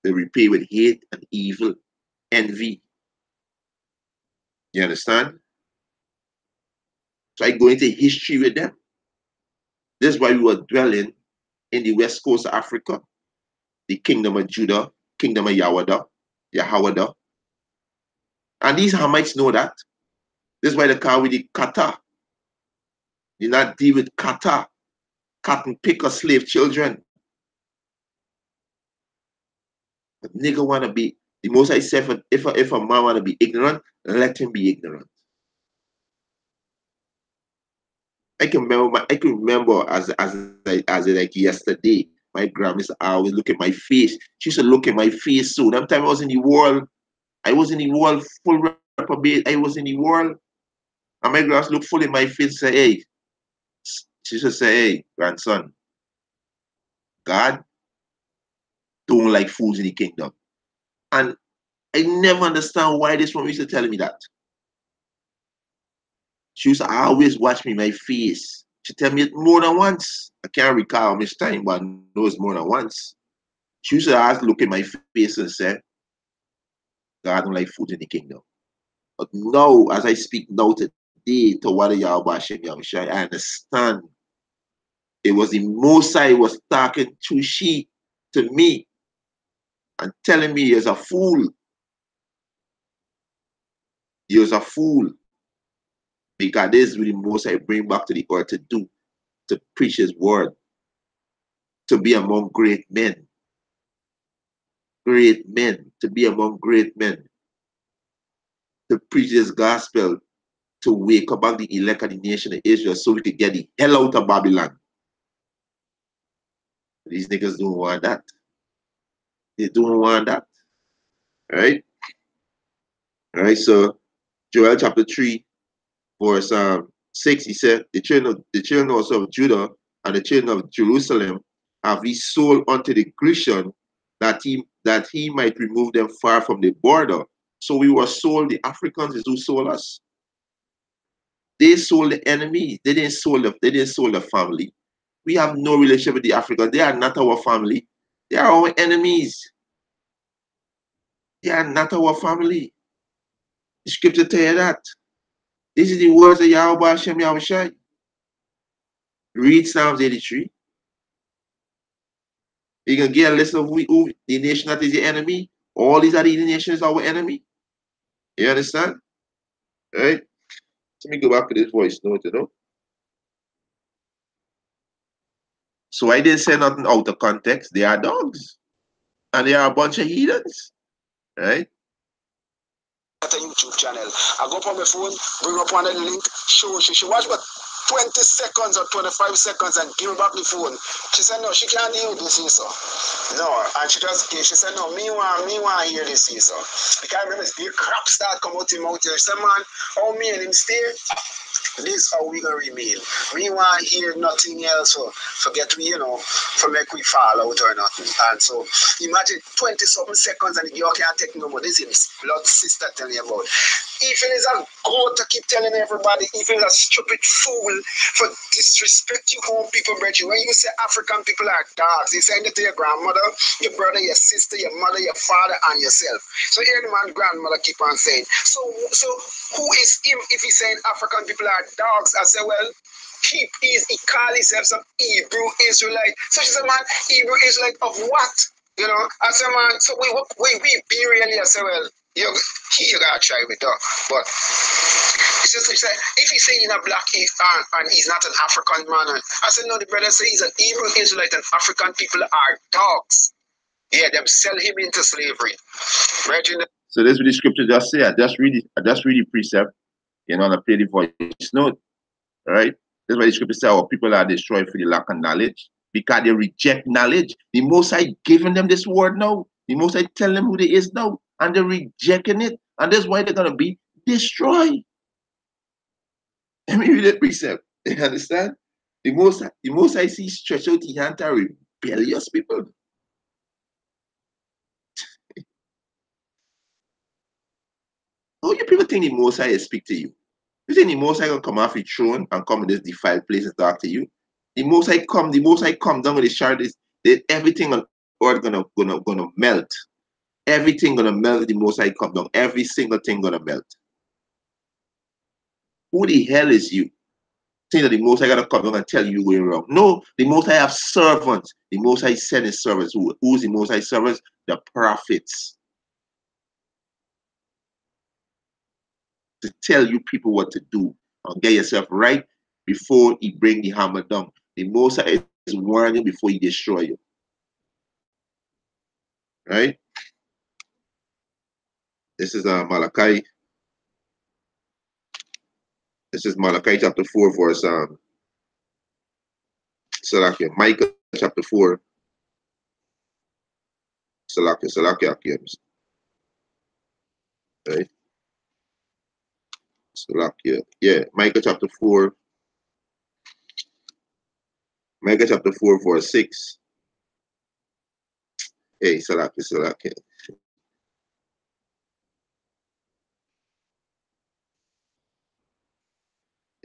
They repay with hate and evil, envy. You understand? So I go into history with them. This is why we were dwelling in the west coast of Africa, the kingdom of Judah, kingdom of Yahweh. And these Hamites know that. This is why they call with the kata. They not deal with kata, cotton picker slave children. But nigga wanna be the most I say if a man wanna be ignorant, let him be ignorant. I can remember as like yesterday, my grandma used to always look at my face. She used to look at my face so. That time I was in the world. I was in the world full reprobate. I was in the world. And my grandma look full in my face and say, hey, she should say, hey, grandson, God don't like fools in the kingdom. And I never understand why this woman used to tell me that. She used to always watch me my face. She tell me it more than once. I can't recall how much time, but I know it's more than once. She used to ask, look at my face and say, God don't like fools in the kingdom. But now, as I speak now today to what y'all bashing Yahushai, I understand it was the Most I was talking to she to me and telling me you're a fool. You're a fool. Because this is what the Most I bring back to the earth to do, to preach his word, to be among great men. Great men, to be among great men, to preach this gospel, to wake up the elect of the nation of Israel so we could get the hell out of Babylon. These niggas don't want that. They don't want that. Right? Right. So Joel chapter 3, verse 6, he said, the children also of Judah and the children of Jerusalem have he sold unto the Grecian that he might remove them far from the border. So we were sold, the Africans is who sold us. They sold the enemy. They didn't sold the family. We have no relationship with the Africans. They are not our family. They are our enemies. They are not our family. The scripture tell you that. This is the words of Yahweh Hashem Yahushai. Read Psalms 83. You can get a list of who the nation that is the enemy. All these are the nations our enemy. You understand? Right? Let me go back to this voice note, So I didn't say nothing out of context. They are dogs. And they are a bunch of heathens. Right? At a YouTube channel. I go up on my phone, bring up one of the link, she watch about 20 seconds or 25 seconds and give me back the phone. She said no, she can't hear this here, so. No, and she said no, me want hear this here, so. Because I remember the crap start come out in mouth here. She said, man, how me and him stay? This how we gonna remain. We want hear nothing else so forget we, for make we fall out or nothing. And so imagine 20 something seconds and you can't take no more. This is blood sister telling you about. If it is a God to keep telling everybody, if it is a stupid fool for disrespect you own people, brethren. When you say African people are dogs, you send it to your grandmother, your brother, your sister, your mother, your father, and yourself. So here the man grandmother keep on saying. So who is him if he's saying African people are dogs? I say, well, he call himself some Hebrew Israelite. So she said, man, Hebrew Israelite of what? I said, man, so we be really, I said, well, you gotta try with that. But it's just like, if he's saying he's a black and he's not an African man, I said, no, the brother says he's an Hebrew Israelite and African people are dogs. Yeah, them sell him into slavery. Imagine. So that's what the scripture just say. I just read the precept, and I play the voice note. Right? That's why the scripture says our people are destroyed for the lack of knowledge. Because they reject knowledge. The Most High giving them this word now. The Most High telling them who they is now. And they're rejecting it. And that's why they're gonna be destroyed. Let me read the precept. You understand? The most I see stretch out his hand to rebellious people. How you people think the Most High speak to you? You think the Most High gonna come off his throne and come in this defiled place and talk to you? The Most High come down with his chariot. Everything on earth gonna melt. Everything gonna melt. The Most High come down. Every single thing gonna melt. Who the hell is you? Think that the Most High gotta come down and tell you you're going wrong. No, the Most High have servants. The Most High send his servants. Who's the Most High servants? The prophets. To tell you people what to do and get yourself right before he bring the hammer down. The Most High is warning before he destroy you. Right? This is Malachi. This is Malachi chapter 4, verse Salakia. Micah chapter 4. Salakia. Right? Salakia. Yeah, Micah chapter 4. Micah chapter 4, verse 6. Hey, Salakia.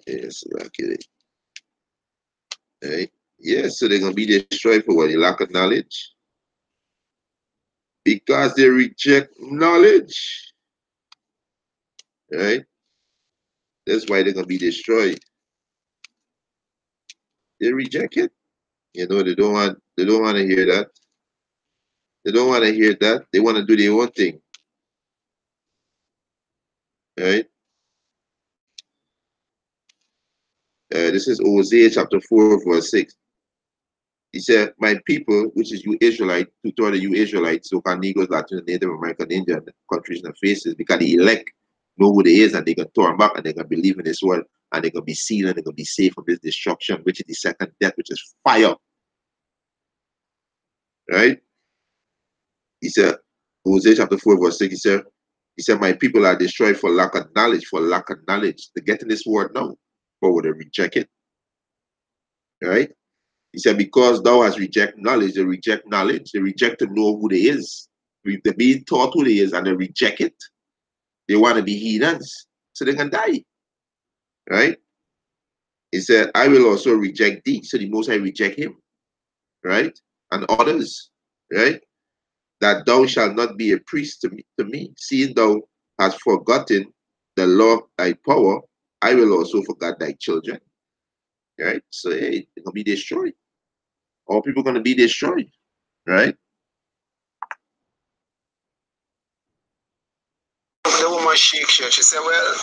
Yeah, Salakia. Right? Yeah, so they're gonna be destroyed for what? The lack of knowledge? Because they reject knowledge. Right? That's why they're gonna be destroyed. They reject it. You know, they don't want to hear that. They don't want to hear that. They want to do their own thing. Right? This is Hosea chapter 4, verse 6. He said, my people, which is you Israelite, two-thirds of you Israelites, so-called Negroes, Latin, Native American, Indian countries and faces, because the elect know who they is and they can turn back and they can believe in this world and they can be sealed and they can be saved from this destruction, which is the second death, which is fire. Right? He said, Hosea chapter 4, verse 6, he said, my people are destroyed for lack of knowledge, They're getting this word now, but would they reject it? Right? He said, because thou hast rejected knowledge, they reject knowledge. They reject to know who they is. They're being taught who they is and they reject it. They want to be heathens, so they can die. Right? He said, I will also reject thee. So the Most High reject him. Right? And others. Right? That thou shalt not be a priest to me. Seeing thou hast forgotten the law of thy power, I will also forget thy children. Right? So, hey, they're going to be destroyed. All people are going to be destroyed. Right? The woman she said, well,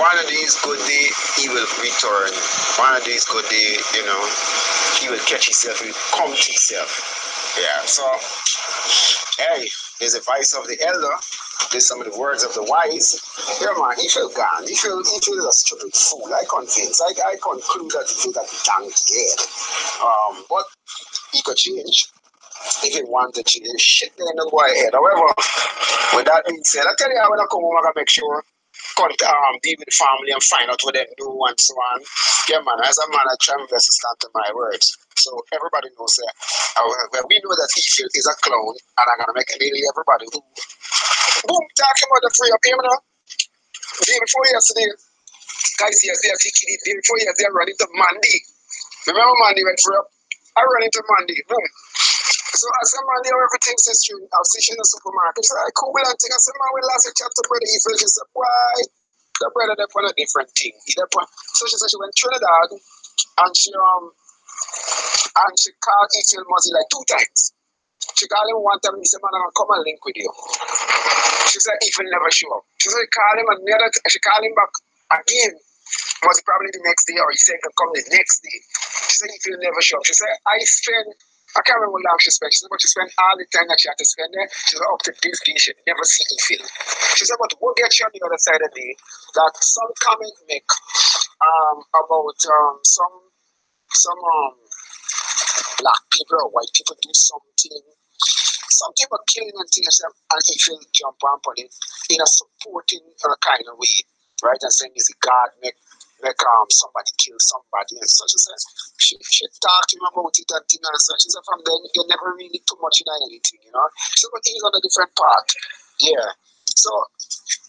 one of these good days he will return. One of these good days, he will catch himself, he will come to himself. Yeah, so, hey, there's the advice of the elder, there's some of the words of the wise. Yeah, man, he feel gone. He feel a stupid fool. I convince. I conclude that he feel that donkey head. But he could change. If he wanted to change, shit, then no go ahead. However, with that being said, I tell you, when I come home, I gotta make sure deal with the family and find out what they do and so on. Yeah, man, as a man, I try my best to stand to my words. So everybody knows that. We know that Ephel is a clown, and I'm gonna make nearly everybody who boom talking about the free up here now. Day before yesterday, guys, yesterday day before yesterday, I run into Mandy. Remember Mandy went free up? I run into Mandy. Boom. So I said, man, everything's history. I was in the supermarket. So I cool and thing. I said, man, we lost a chapter, brother Ephel. She said, why? The brother they're on a different thing. So she said she went to Trinidad and she called Ephel Muzzy like 2 times. She called him one time and he said, man, I'm gonna come and link with you. She said Ephel never show up. She said call him and she called him back again. Was probably the next day, or he said he could come the next day. She said Ephel never show up. She said I can't remember how long she spent. She said, but she spent all the time that she had to spend there. She said, up to this day, she never see Ephel. She said, but we'll get you on the other side of the day that some comment make about some black people or white people do something about killing and things, and Ephel jump on it in a supporting kind of way, right? And saying, is it God make somebody kill somebody and such and such. She talked to him about it and thing and such. She said from then they never really too much in anything, So but he's on a different path. Yeah. So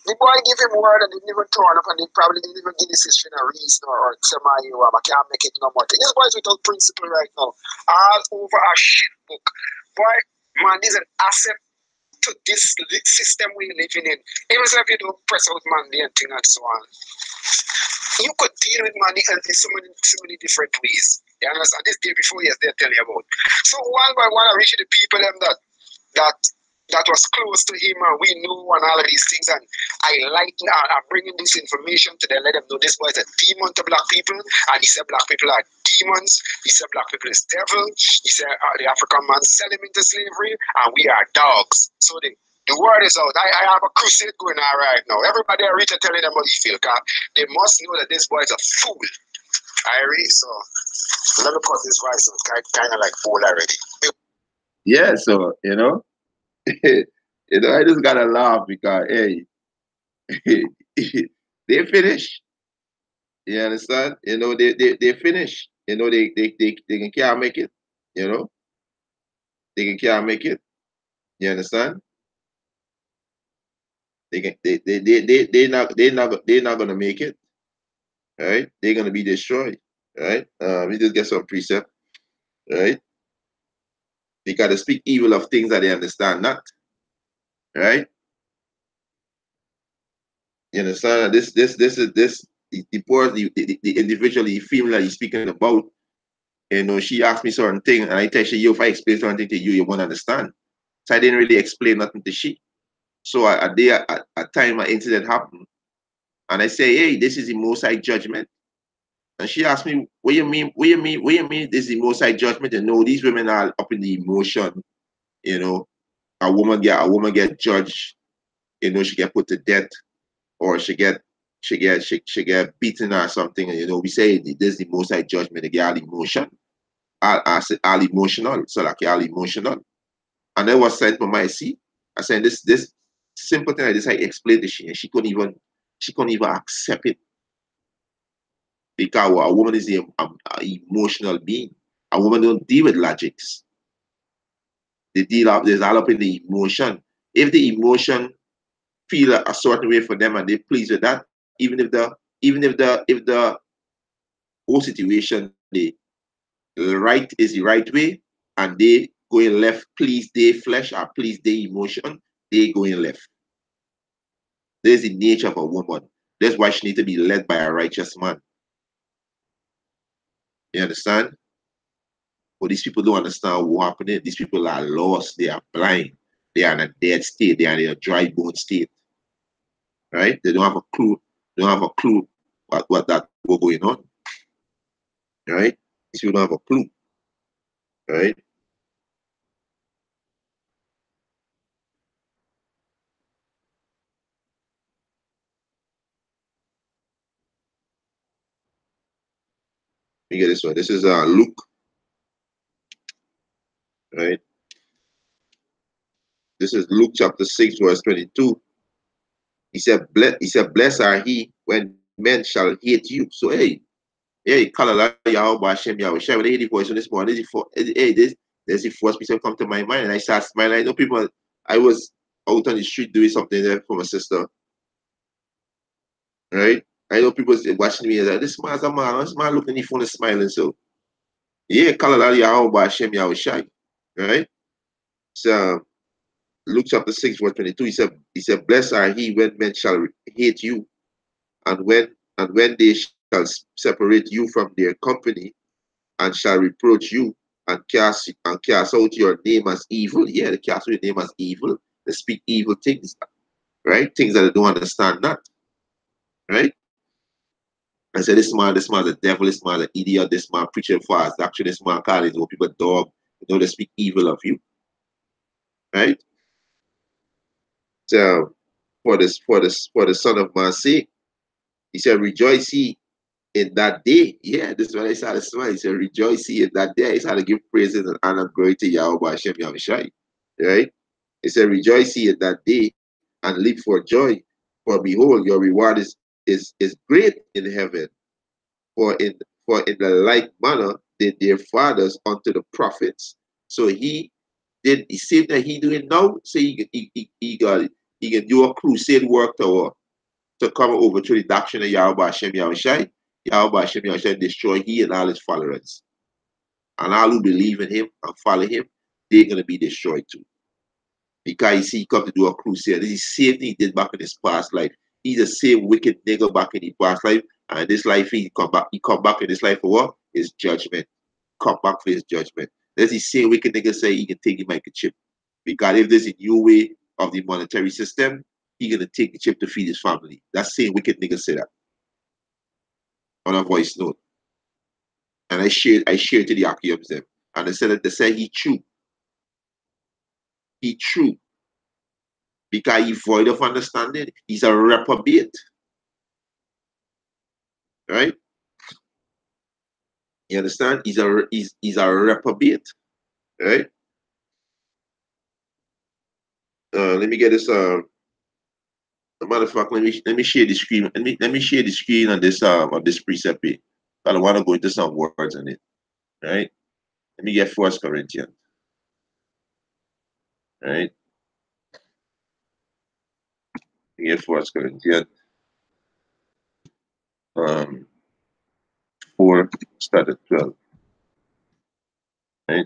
The boy give him word and didn't even turn up, and they probably didn't even give his sister a reason or tell my you I can't make it no more. This boy is without principle right now. All over a shit book. Boy, man, this is an asset to this system we're living in. Even if you don't press out money and thing and so on. You could deal with money in so many different ways. You understand? This day before yes, they tell you about. So one by one I reach the people them that that was close to him and we knew and all of these things, and I like I'm bringing this information to them, let them know this boy is a demon to black people, and he said black people are demons, he said black people is devil, he said the African man sell him into slavery and we are dogs. So the word is out. I have a crusade going on right now. Everybody I reach are telling them how you feel, because they must know that this boy is a fool. So let me put this voice kind of like fool already. Yeah, so I just gotta laugh because hey, they finish. You understand? They finish. They can't make it. They can't make it. You understand? They're not gonna make it. Right? They're gonna be destroyed. Right? We just get some precept. Right? They gotta speak evil of things that they understand not. Right? You understand? This is the poor the individual, the female that he's speaking about. She asked me certain thing, and I tell she, if I explain something to you, you won't understand. So I didn't really explain nothing to she. So a time an incident happened, and I say, hey, this is the Most High judgment. And she asked me, what you mean? What you mean? What you mean? This is the Most High judgment? And no, these women are up in the emotion. A woman get judged. She get put to death, or she get beaten or something. And we say this is the Most High judgment. They get all emotion, all emotional. So like all emotional. And I was sent for my seat. I said this simple thing like this I explained to she, and she couldn't even accept it. Because a woman is an emotional being. A woman don't deal with logics. There's all up in the emotion. If the emotion feel a certain way for them and they pleased with that, even if the whole situation the right is the right way and they going left, please their flesh or please their emotion, they going left. There's the nature of a woman. That's why she needs to be led by a righteous man. You understand? But these people don't understand what happened. These people are lost. They are blind. They are in a dead state. They are in a dry bone state. Right? They don't have a clue. They don't have a clue what's going on. Right? These people don't have a clue. Right? Let me get this one. This is Luke. Right? This is Luke chapter 6, verse 22. He said, blessed are he when men shall hate you. So hey, Kalala Yahweh Hashem Yahweh. When I hear the voice on this morning, there's the first piece that come to my mind, and I start smiling. I know people. I was out on the street doing something there for my sister, right? I know people watching me like this man's a man. This man looking at the phone and smiling. So yeah, Kalala Yahweh Hashem Yahweh, right? So Luke chapter 6, verse 22. He said, blessed are he when men shall hate you, and when they shall separate you from their company, and shall reproach you and cast out your name as evil. Yeah, they cast out your name as evil. They speak evil things, right? Things that they don't understand not. Right? I said this man the devil, this man the idiot, this man preaching fast. Actually, this man calling what people dog. They speak evil of you. Right? So for the Son of Man's sake, he said, rejoice ye in that day. Yeah, this is what I started smiling. He said, rejoice ye in that day. He started to give praises and honor and glory to Yahweh Hashem Yahushai. Right? He said, rejoice ye in that day and leap for joy. For behold, your reward is great in heaven. For in the like manner did their fathers unto the prophets. So he did the same that he doing now. So he got it. he can do a crusade work to come over to the doctrine of Yahweh Hashem Yahushai. Yahweh Hashem Yahushai destroy he and all his followers. And all who believe in him and follow him, they're going to be destroyed too. Because you see, he come to do a crusade. This is the same thing he did back in his past life. He's the same wicked nigga back in his past life. And this life, he come back in this life for what? His judgment. Come back for his judgment. That's the same wicked nigga say he can take the microchip. Because if there's a new way of the monetary system, he's going to take the chip to feed his family. That same wicked nigga say that on a voice note. And I shared to the Akiums them. And they said he true. He true. Because he void of understanding. He's a reprobate. Right? You understand? He's a reprobate. Right? Let me get this matter of fact, let me share the screen. Let me share the screen on this precept here. I don't want to go into some words on it. Right? Let me get First Corinthians. Right? Let me get First Corinthians. 4, start at 12. Right?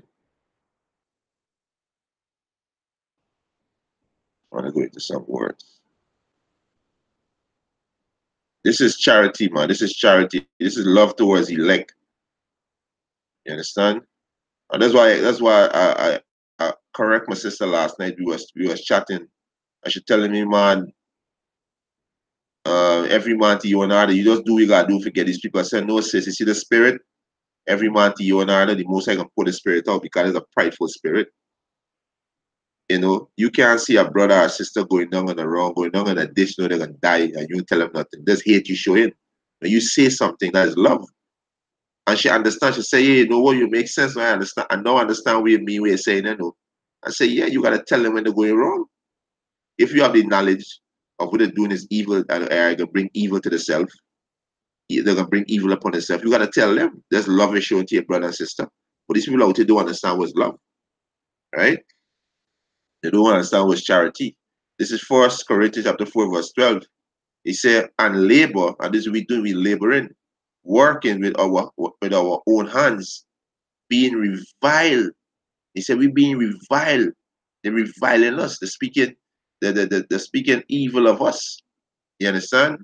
I want to go into some words. This is charity, man. This is charity. This is love towards elect. You understand? And that's why I correct my sister last night. We was chatting. And she telling me, man, every man to you and other, you just do what you gotta do to get these people. I said, no, sis, you see the spirit? Every man to you and other, the most I can put the spirit out because it's a prideful spirit. You know, you can't see a brother or sister going down on the wrong, going down on a ditch, know they're gonna die, and you tell them nothing. There's hate you show in. When you say something that is love. And she understands, she say, yeah, you know what, you make sense. I understand. I don't understand what you mean when you're saying that. No. I say, yeah, you gotta tell them when they're going wrong. If you have the knowledge of what they're doing is evil and are gonna bring evil to the self, they're gonna bring evil upon themselves. You gotta tell them there's love is shown to your brother and sister. But these people out here don't understand what's love. Right? They don't understand what's charity. This is First Corinthians chapter 4, verse 12. He said, and labor, and this is what we do, we laboring, working with our own hands, being reviled. He said, we're being reviled. They're reviling us. They're speaking, they're speaking evil of us. You understand?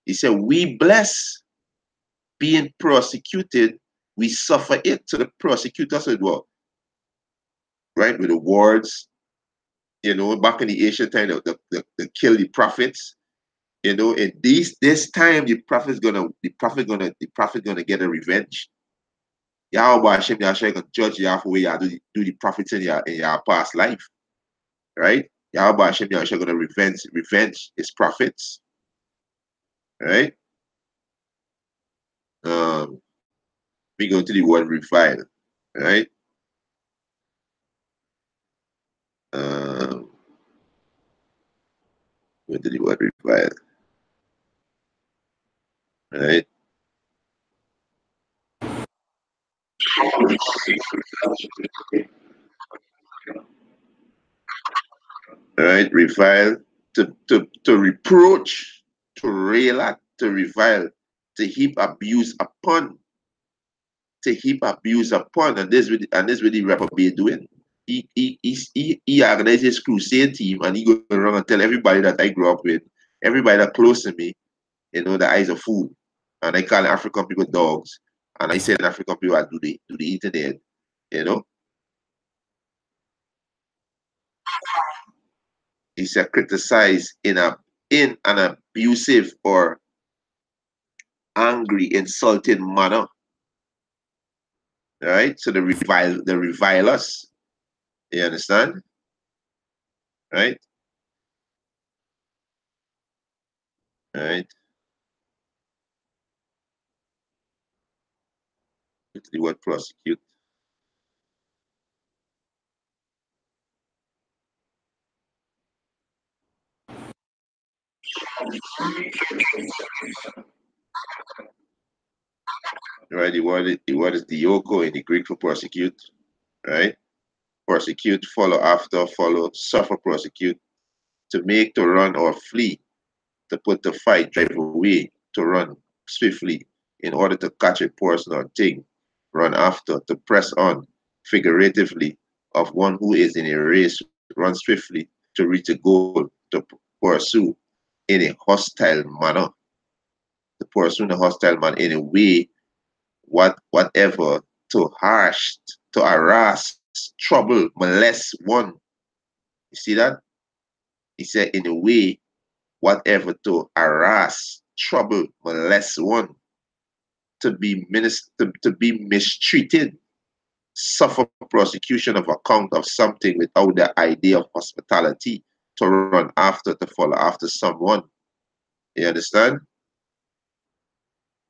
He said, we bless, being prosecuted, we suffer it. So the prosecutors as well. Right? With the words, you know, back in the ancient time, they kill the prophets. You know, in this time, the prophet gonna get a revenge. Yahweh Hashem Yahshua gonna judge Yahweh you do the prophets in your past life. Right? Yahweh Hashem Yahshua gonna revenge his prophets. Right? We go to the word revile. Right? Go to the word revile. Right? Right? Revile, to reproach, to rail at, to revile, to heap abuse upon, and this what the reprobate doing. He organized his crusade team and he go around and tell everybody that I grew up with, everybody that close to me, you know, the eyes of food. And I call African people dogs. And I say African people do the internet, you know. He said criticize in an abusive or angry, insulting manner. Right? So they revile us. You understand? Right? Right? The word prosecute. Right? The word is dioko in the Greek for prosecute. Right? Prosecute, follow after, follow, suffer, prosecute. to make, to run or flee, to put to fight, drive away, to run swiftly, in order to catch a person or thing, run after, to press on, figuratively, of one who is in a race, run swiftly to reach a goal, to pursue in a hostile manner, to pursue in a hostile manner, in a way, whatever, to harsh, to harass, trouble, molest one. You see that? He said, in a way, whatever, to harass, trouble, molest one, to be mistreated, suffer prosecution of account of something without the idea of hospitality, to run after, to follow after someone. You understand?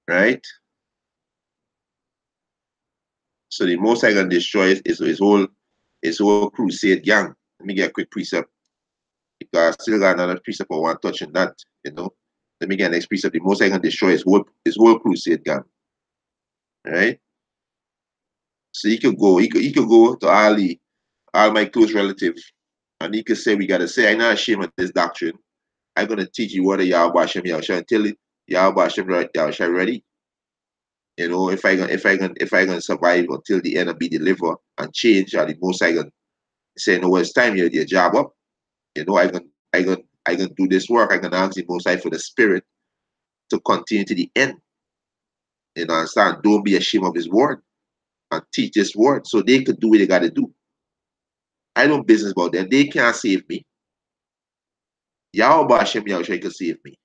Right? So the most I can destroy his whole crusade gang. Let me get a quick precept, because I still got another precept I want to touch on that, you know. Let me get next precept. The most I can destroy his whole crusade gang. Right? So he could go to all my close relatives, and he could say, we gotta say, I'm not ashamed of this doctrine. I'm gonna teach you what a Yahweh Hashem Yahushua until Yahweh Hashem Yahushua ready. You know, if I gonna survive until the end and be delivered and change, or the most I gonna say, no, it's time your job up. You know, I gonna do this work. I gonna ask the most high for the spirit to continue to the end. You know, understand? Don't be ashamed of his word and teach this word so they could do what they gotta do. I don't business about them. They can't save me. Yahweh Hashem Yahushua can save me.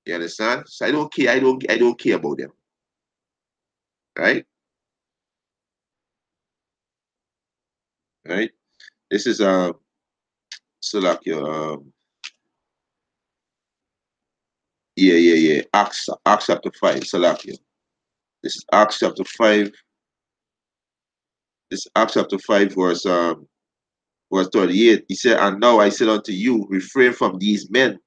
You understand? So I don't care. I don't care about them. Right? Right? This is Salakia. Yeah. Acts chapter 5, Salakia. This is Acts chapter 5. This is Acts chapter 5, verse 38. He said, and now I said unto you, refrain from these men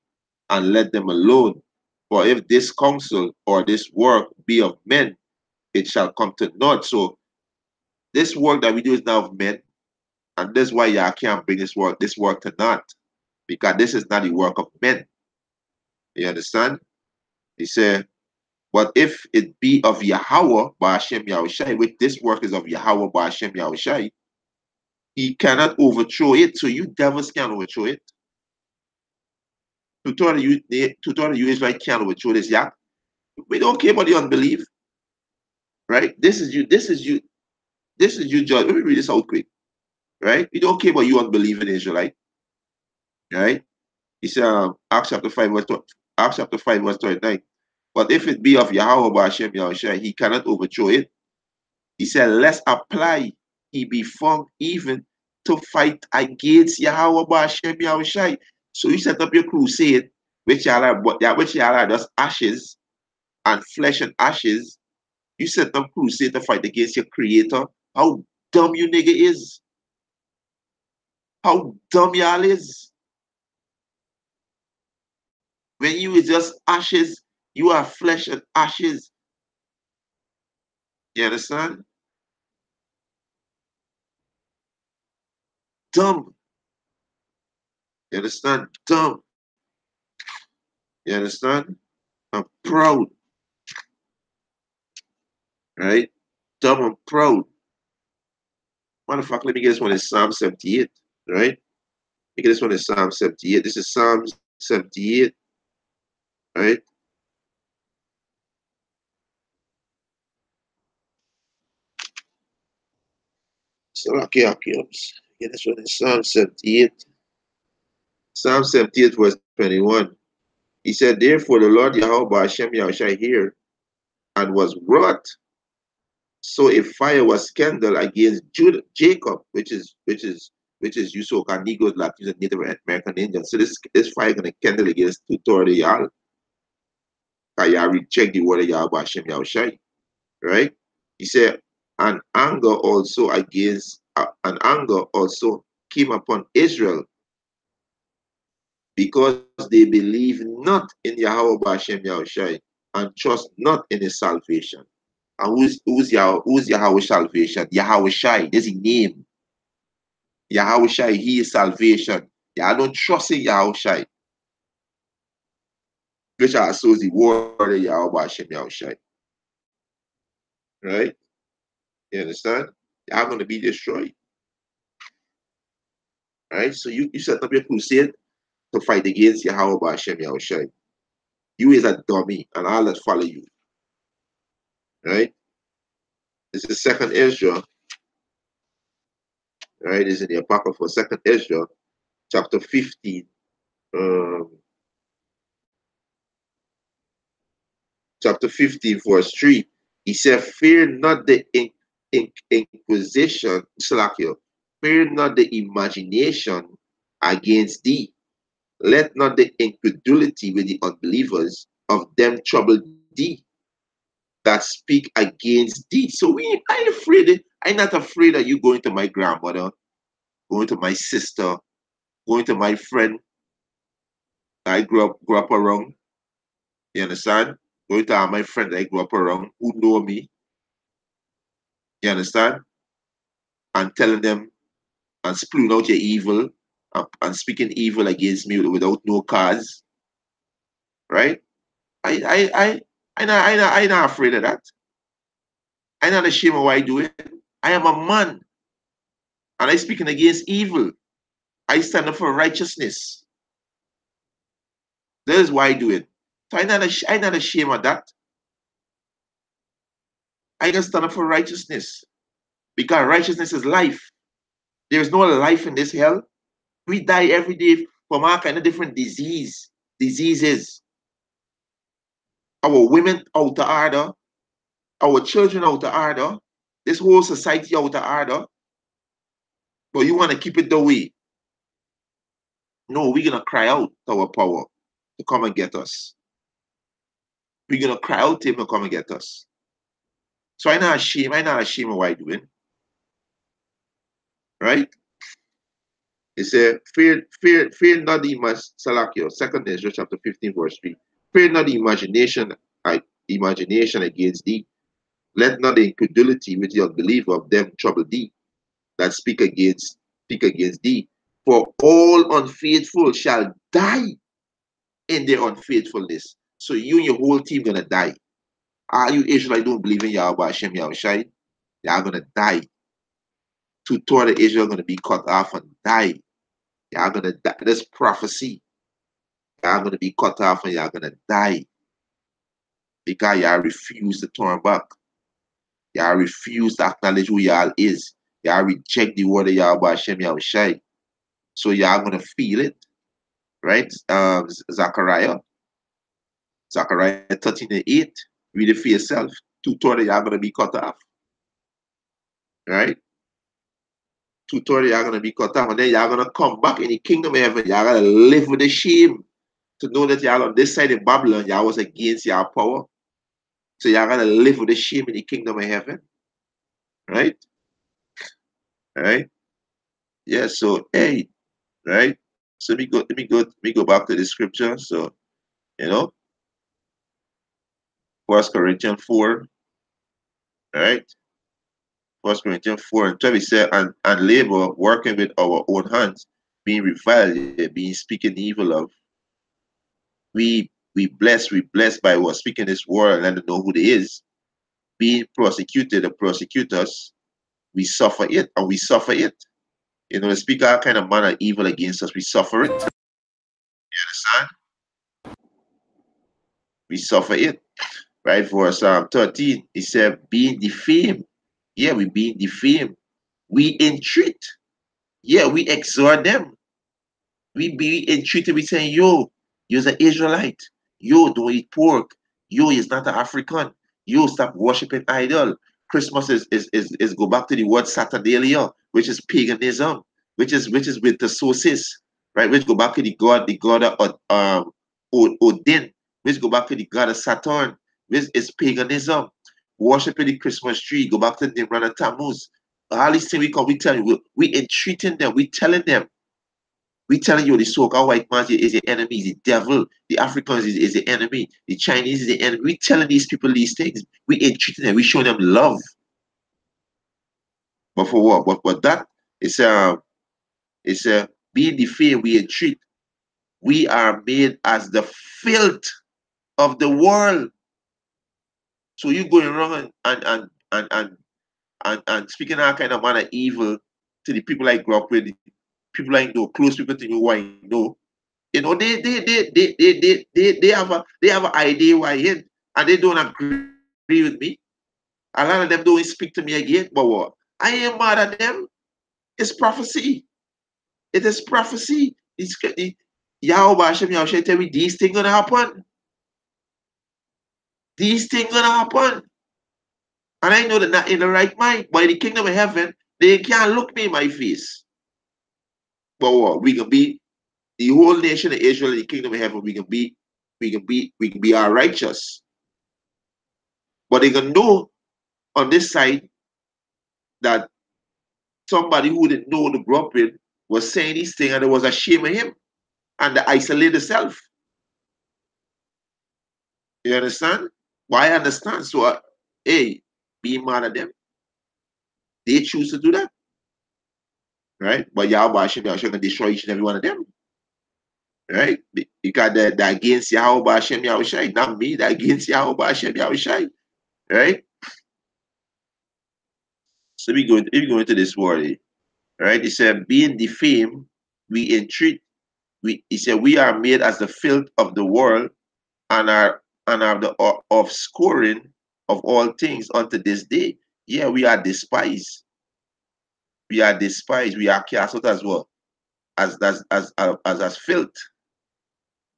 and let them alone. For if this counsel or this work be of men, it shall come to naught. So this work that we do is now of men, and that's why y'all can't bring this work to naught, because this is not the work of men. You understand? He said, but if it be of Yahweh by Hashem Yahushai, which this work is of Yahweh by Hashem Yahushai, he cannot overthrow it. So you devils can't overthrow it. To tell you Israel can't overthrow this. Yeah, we don't care about the unbelief, right? This is you, Judge. Let me read this out quick, right? We don't care about you unbelieving Israelite, right? He said, Acts chapter 5, verse 39. But if it be of Yahweh by Hashem Yahushai, he cannot overthrow it. He said, let's apply, he be found even to fight against Yahweh by Hashem Yahushai. So you set up your crusade, which y'all are just ashes and flesh and ashes. You set up crusade to fight against your creator. How dumb you nigga is. How dumb y'all is. When you is just ashes, you are flesh and ashes. You understand? Dumb. You understand? Dumb. You understand? I'm proud. Right? Dumb and proud. Motherfucker, let me get this one in Psalm 78. Right? Let me get this one in Psalm 78. This is Psalm 78. Right? So okay. Get this one in Psalm 78. Psalm 78, verse 21. He said, therefore the Lord Yahweh Hashem Yahushai hear and was wroth. So a fire was kindled against Jacob, which is you so-called Negroes, Latinos, and Native American Indians. So this fire gonna kindle against authority y'all. Y'all reject the word of Yahweh Hashem Yahushai. Right? He said, an anger also came upon Israel, because they believe not in Yahweh Hashem Yahushai and trust not in his salvation. And who's Yahweh's salvation? Yahweh Shai. There's a name. Yahweh Shai, he is salvation. Y'all don't trust in Yahushai, which are so the word of Yahweh Hashem Yahushai. Right? You understand? Y'all gonna be destroyed. Right? So you set up your crusade to fight against Yahweh Hashem Yahushai. You is a dummy, and all that follow you. Right? This is second Ezra. Right? This is in the Apocrypha, second Ezra, chapter 15. Chapter 15, verse 3. He said, fear not the inquisition, Salakio. Fear not the imagination against thee. Let not the incredulity with the unbelievers of them trouble thee that speak against thee. So I'm not afraid of you going to my grandmother, going to my sister, going to my friend I grew up around. You understand? Going to my friend I grew up around who know me. You understand? And telling them and spewing out your evil and speaking evil against me without no cause. Right? I'm not afraid of that. I'm not ashamed of what I do it. I am a man. And I speaking against evil. I stand up for righteousness. That is why I do it. So I'm not ashamed of that. I can stand up for righteousness. Because righteousness is life. There is no life in this hell. We die every day from all kind of different diseases. Our women out of order, our children out of order, this whole society out of order. But you want to keep it the way. No, we're going to cry out to our power to come and get us. We're going to cry out to him to come and get us. So I'm not ashamed of what I'm doing. Right? It said, fear not the Salakio, 2 Ezra chapter 15, verse 3. Fear not the imagination against thee. Let not the incredulity with the unbeliever of them trouble thee that speak against thee. For all unfaithful shall die in their unfaithfulness. So you and your whole team gonna die. Are you Israelite don't believe in Yahweh Hashem Yahushai? Y'all gonna die. 2/3 of Israel gonna be cut off and die. Y'all gonna die. This prophecy. Y'all gonna be cut off and y'all gonna die. Because y'all refuse to turn back. Y'all refuse to acknowledge who y'all is. Y'all reject the word of Yahweh Hashem Yahushai. So y'all gonna feel it. Right? Zechariah 13:8. Read it for yourself. 2/3 of y'all gonna be cut off. Right? 2/3 y'all gonna be cut off, and then y'all gonna come back in the kingdom of heaven. Y'all gotta live with the shame to know that y'all on this side of Babylon, y'all was against y'all power. So y'all gotta live with the shame in the kingdom of heaven. Right? Right? Yeah, so hey, right? So let me go back to the scripture. So, you know, 1 Corinthians 4, right? 1 Corinthians 4 and 12, it said, and labor, working with our own hands, being reviled, being speaking evil of. We bless by what speaking this word and let them know who they is. Being prosecuted, the prosecutors, we suffer it, and we suffer it. You know, they speak all kind of manner of evil against us, we suffer it. You understand? We suffer it. Right? Verse 13, it said, being defamed. Yeah, we being defamed. We entreat. Yeah, we exhort them. We be entreated, we saying, yo, you're an Israelite. Yo, don't eat pork. Yo, is not an African. Yo, stop worshiping idol. Christmas is go back to the word Saturnalia, which is paganism, which is with the sources, right? Which go back to the god of Odin, which go back to the god of Saturn, which is paganism. Worshiping the Christmas tree, go back to Nimrod and Tammuz. All these things we tell you, we entreating them, we telling them. We telling you the so-called white man is the enemy, is the devil. The Africans is the enemy. The Chinese is the enemy. We telling these people these things. We entreating them. We showing them love. But for what? But that it's being defamed, we entreat. We are made as the filth of the world. So you going around and speaking that kind of manner of evil to the people I grew up with, people I know, close people to you who I know. You know, they have an idea why in, and they don't agree with me. A lot of them don't speak to me again. But what? I ain't mad at them. It's prophecy. It is prophecy. Yahweh Hashem Yahweh tell me these things gonna happen. These things gonna happen. And I know that not in the right mind. But in the kingdom of heaven, they can't look me in my face. But what? We can be the whole nation of Israel in the kingdom of heaven. We can be all righteous. But they can know on this side that somebody who didn't know the grew up with was saying these things and it was a shame of him and the isolated self. You understand? Why I understand? So, hey, be mad at them. They choose to do that, right? But Yahweh Hashem can destroy each and every one of them, right? Because the against Yahweh Hashem Yahweh, not me, the against Yahweh Hashem Yahweh, right? So we go into this word, right? It said, being defamed, we entreat. He said, we are made as the filth of the world and are the of scoring of all things unto this day. Yeah, we are despised. We are despised. We are cast out as well as filth.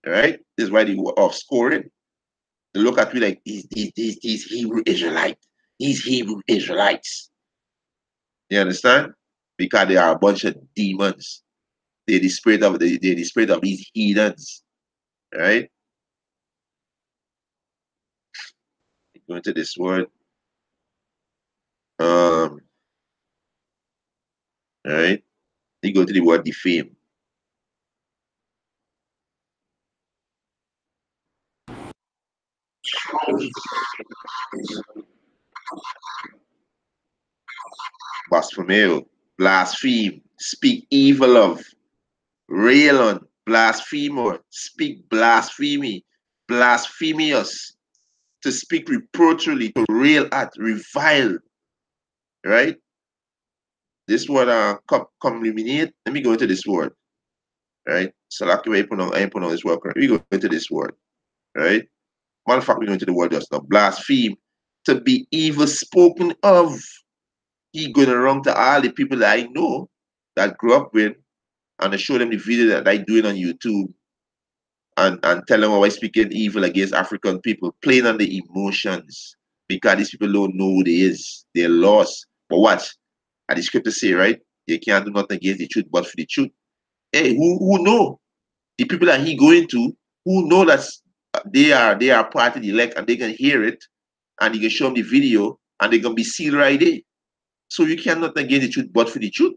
Right? This is why the of scoring. They look at me like these Hebrew Israelites. These Hebrew Israelites. You understand? Because they are a bunch of demons. They're the spirit of the spirit of these heathens. Right? Go into this word. Right? You go to the word defame. Blasphemeo, blaspheme, speak evil of, rail on, blasphemer, speak blasphemy, blasphemous, to speak reproachfully, to rail at, revile, right? This word communicate. Let me go into this word, right? So like I put on this word. We go into this word, right? Matter of fact, we go into the word just now. Blaspheme, to be evil spoken of. He going around to all the people that I know that grew up with, and I show them the video that I doing on YouTube and tell them how I speaking evil against African people, playing on the emotions because these people don't know who they is. They're lost. But watch, as the scripture say, right? You can't do nothing against the truth but for the truth. Hey, who know? The people that he going to, who know that they are part of the elect and they can hear it and you can show them the video and they can be sealed right there. So you cannot against the truth but for the truth.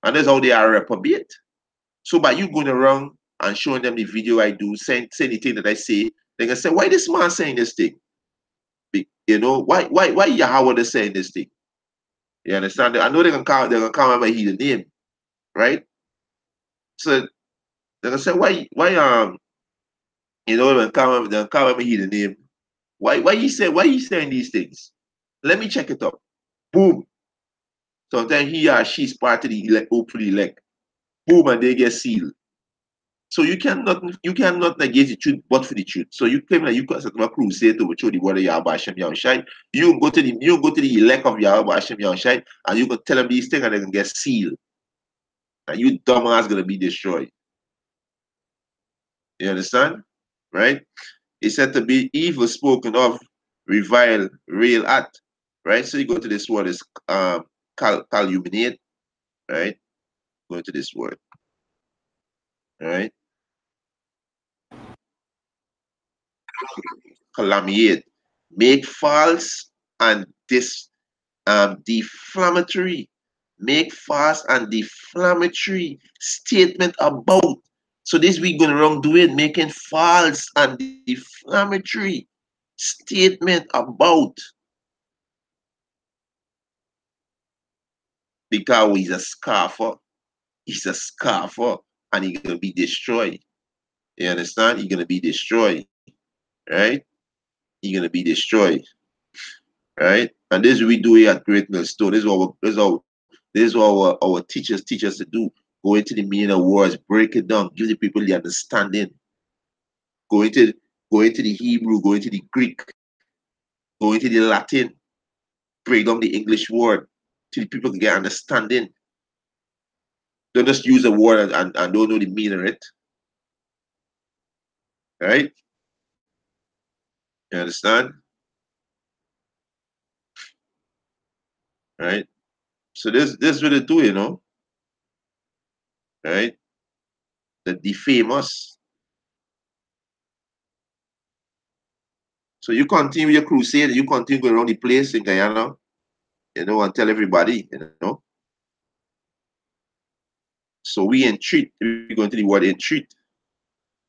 And that's how they are reprobate. So by you going around and showing them the video I do, saying anything that I say, they can say, why this man saying this thing? You know, why Yahweh is saying this thing? You understand? I know they can come up and hear the name, right? So they can say, why you know, they come up and hear the name. Why you saying these things? Let me check it up. Boom. Sometimes he or she's part of the elect, hopefully elect. Boom, and they get sealed. So you cannot negate the truth but for the truth. So you claim that you can set up a crusade to show the word of Yahweh Hashem Yahushai. You go to the elect of Yahweh Hashem Yahushai and you can tell them these things and they can get sealed. And you dumbass gonna be destroyed. You understand? Right? It's said to be evil spoken of, revile, rail at. Right? So you go to this word is calumniate, right? Go to this word. Right? Calumniate. Make false and defamatory, make false and defamatory statement about. So this we going around doing, making false and defamatory statement about, because he's a scoffer. He's a scoffer. and you're gonna be destroyed. You understand? You're gonna be destroyed, right? You're gonna be destroyed, right? And this we do here at Great Millstone. This is what our teachers teach us to do. Go into the meaning of words, break it down, give the people the understanding. Go into go into the Hebrew, go into the Greek, go into the Latin, break down the English word till the people can get understanding. Don't just use a word and don't know the meaning of it. Right? You understand? Right? So this what they do, right? That defame us. So you continue your crusade, you continue going around the place in Guyana, and tell everybody. So we entreat, we go into the word entreat,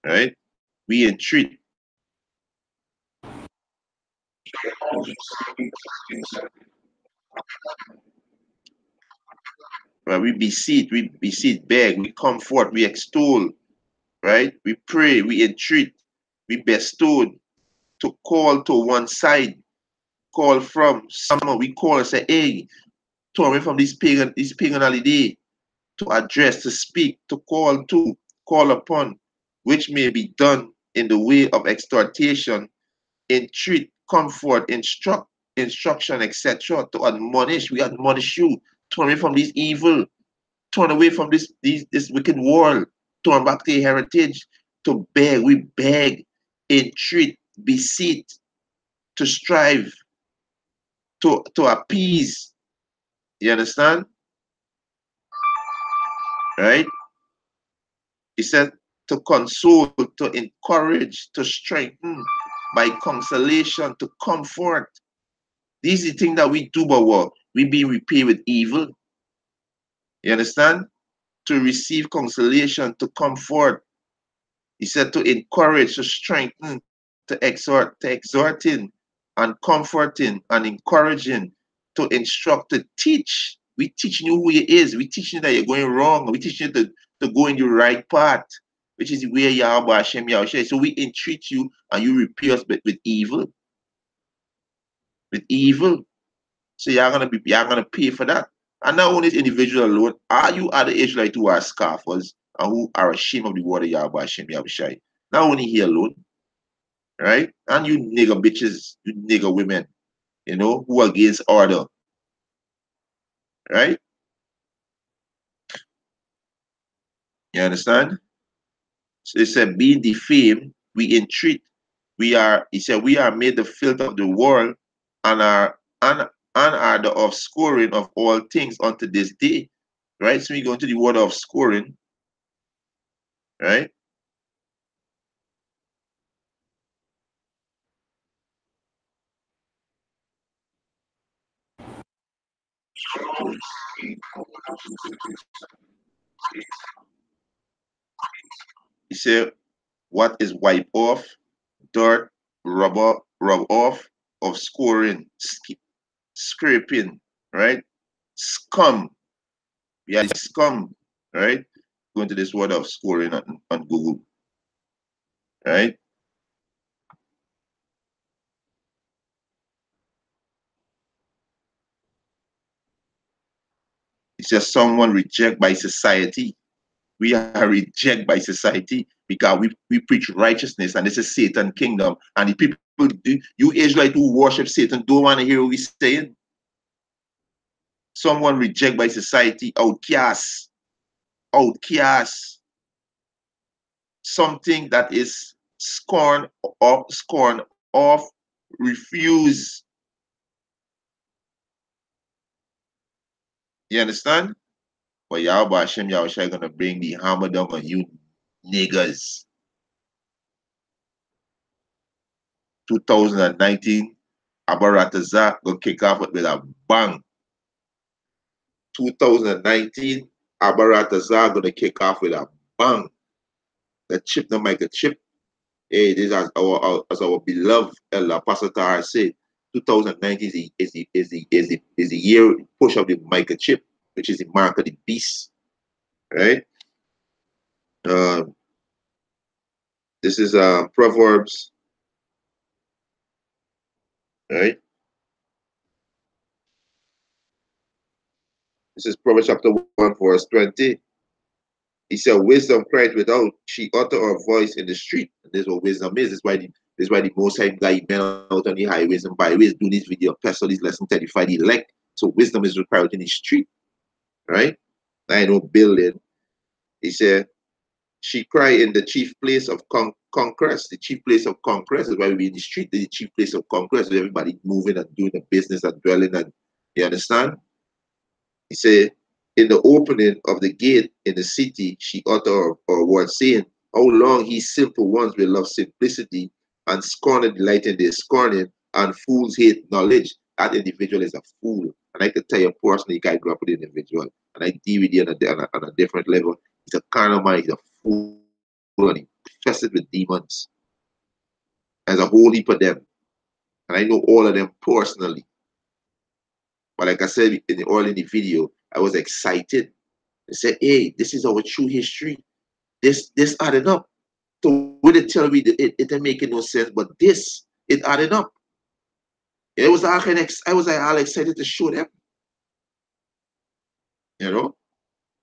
right? We entreat. Right? We beseech, beg, we comfort, we extol, right? We pray, we entreat, we bestow, to call to one side, call from someone, we call and say, hey, turn away from this pagan holiday, to address, to speak, to call to, call upon, which may be done in the way of exhortation, entreat, comfort, instruction, etc. To admonish, we admonish you, turn away from this evil, turn away from this wicked world, turn back to your heritage, to beg, we beg, entreat, beseech, to strive, to appease. You understand? Right? He said to console, to encourage, to strengthen, by consolation, to comfort. These are the things that we do, but what? We be repaid with evil. You understand? To receive consolation, to comfort. He said to encourage, to strengthen, to exhorting, and comforting, and encouraging, to instruct, to teach. We teaching you who he is. We teaching you that you're going wrong. We teaching you to go in the right path, which is where Yahweh Hashem Yahweh. So we entreat you and you repay us with evil. With evil. So you're gonna pay for that. And not only individual alone, are you other Israelites who are scoffers and who are ashamed of the word of Yahweh Hashem Yahweh? Not only here alone, right? And you nigger bitches, you nigger women, who are against order, right? You understand? So it said, being defamed, we entreat. He said, we are made the filth of the world and are the offscoring of all things unto this day. Right? So we go into the word of scoring, right? He said, what is wipe off? Dirt, rubber, rub off, of scoring, scraping, right? Scum. Yeah, scum, right? Go into this word of scoring on Google, right? It's just someone rejected by society. We are rejected by society because we preach righteousness, and this is Satan's kingdom. And the people, you Israelites who worship Satan, don't want to hear what we're saying. Someone rejected by society, outcast, something that is scorn off, refuse. You understand? But Yahweh Hashem Yahushua gonna bring the hammer down on you niggas. 2019, Abarataza gonna kick off with a bang. 2019, Abarataza gonna kick off with a bang. The chip, the mic, the chip. Hey, this is as our beloved Elder Pastor Tahar said. 2019 is the year push of the microchip, which is the mark of the beast, right? Um, this is Proverbs, right? This is Proverbs chapter 1, verse 20. He said, wisdom cried without, she uttered her voice in the street. And this is what wisdom is. This is why the Most High guy went out on the highways and byways, do this video, pestle this lesson 35, the elect. So wisdom is required in the street, right? I know building. He said, she cried in the chief place of conquest. The chief place of conquest is why we in the street, the chief place of conquest, where everybody moving and doing the business and dwelling. And you understand? He said, in the opening of the gate in the city, she uttered her word, saying, how long ye simple ones will love simplicity and scorn and delight in their scorning, and fools hate knowledge. That individual is a fool. And I can tell you personally, I grew up with an individual, and I deal with you on a different level. He's a carnal man, he's a fool, and he's infested with demons. There's a whole heap of them. And I know all of them personally. But like I said in the video, I was excited. I said, hey, this is our true history. This added up. So when they tell me that it ain't making no sense, but this, it added up. It was I was like all excited to show them, you know.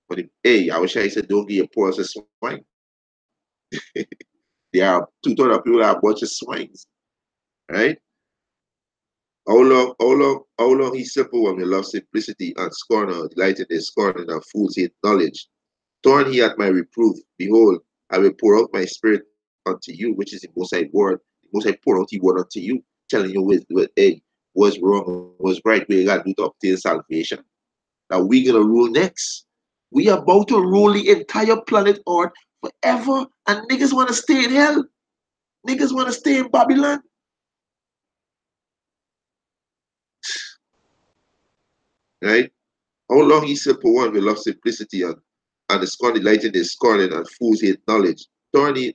But hey, I wish I said don't give your poor as a swine. There are two-thirds of people that are a bunch of swines, right? How long he simple women love simplicity and scorn her, delight in their scorn and fools hate knowledge. Turn he at my reproof. Behold, I will pour out my spirit unto you, which is the Most High word. The Most High pour out the word unto you, telling you hey, what's wrong, what's right, we got to do to obtain salvation. Now we're going to rule next. We are about to rule the entire planet Earth forever, and niggas want to stay in hell. Niggas want to stay in Babylon. Right? How long ye simple one will love simplicity and the scorn delight in their scorning and fools hate knowledge. Turn ye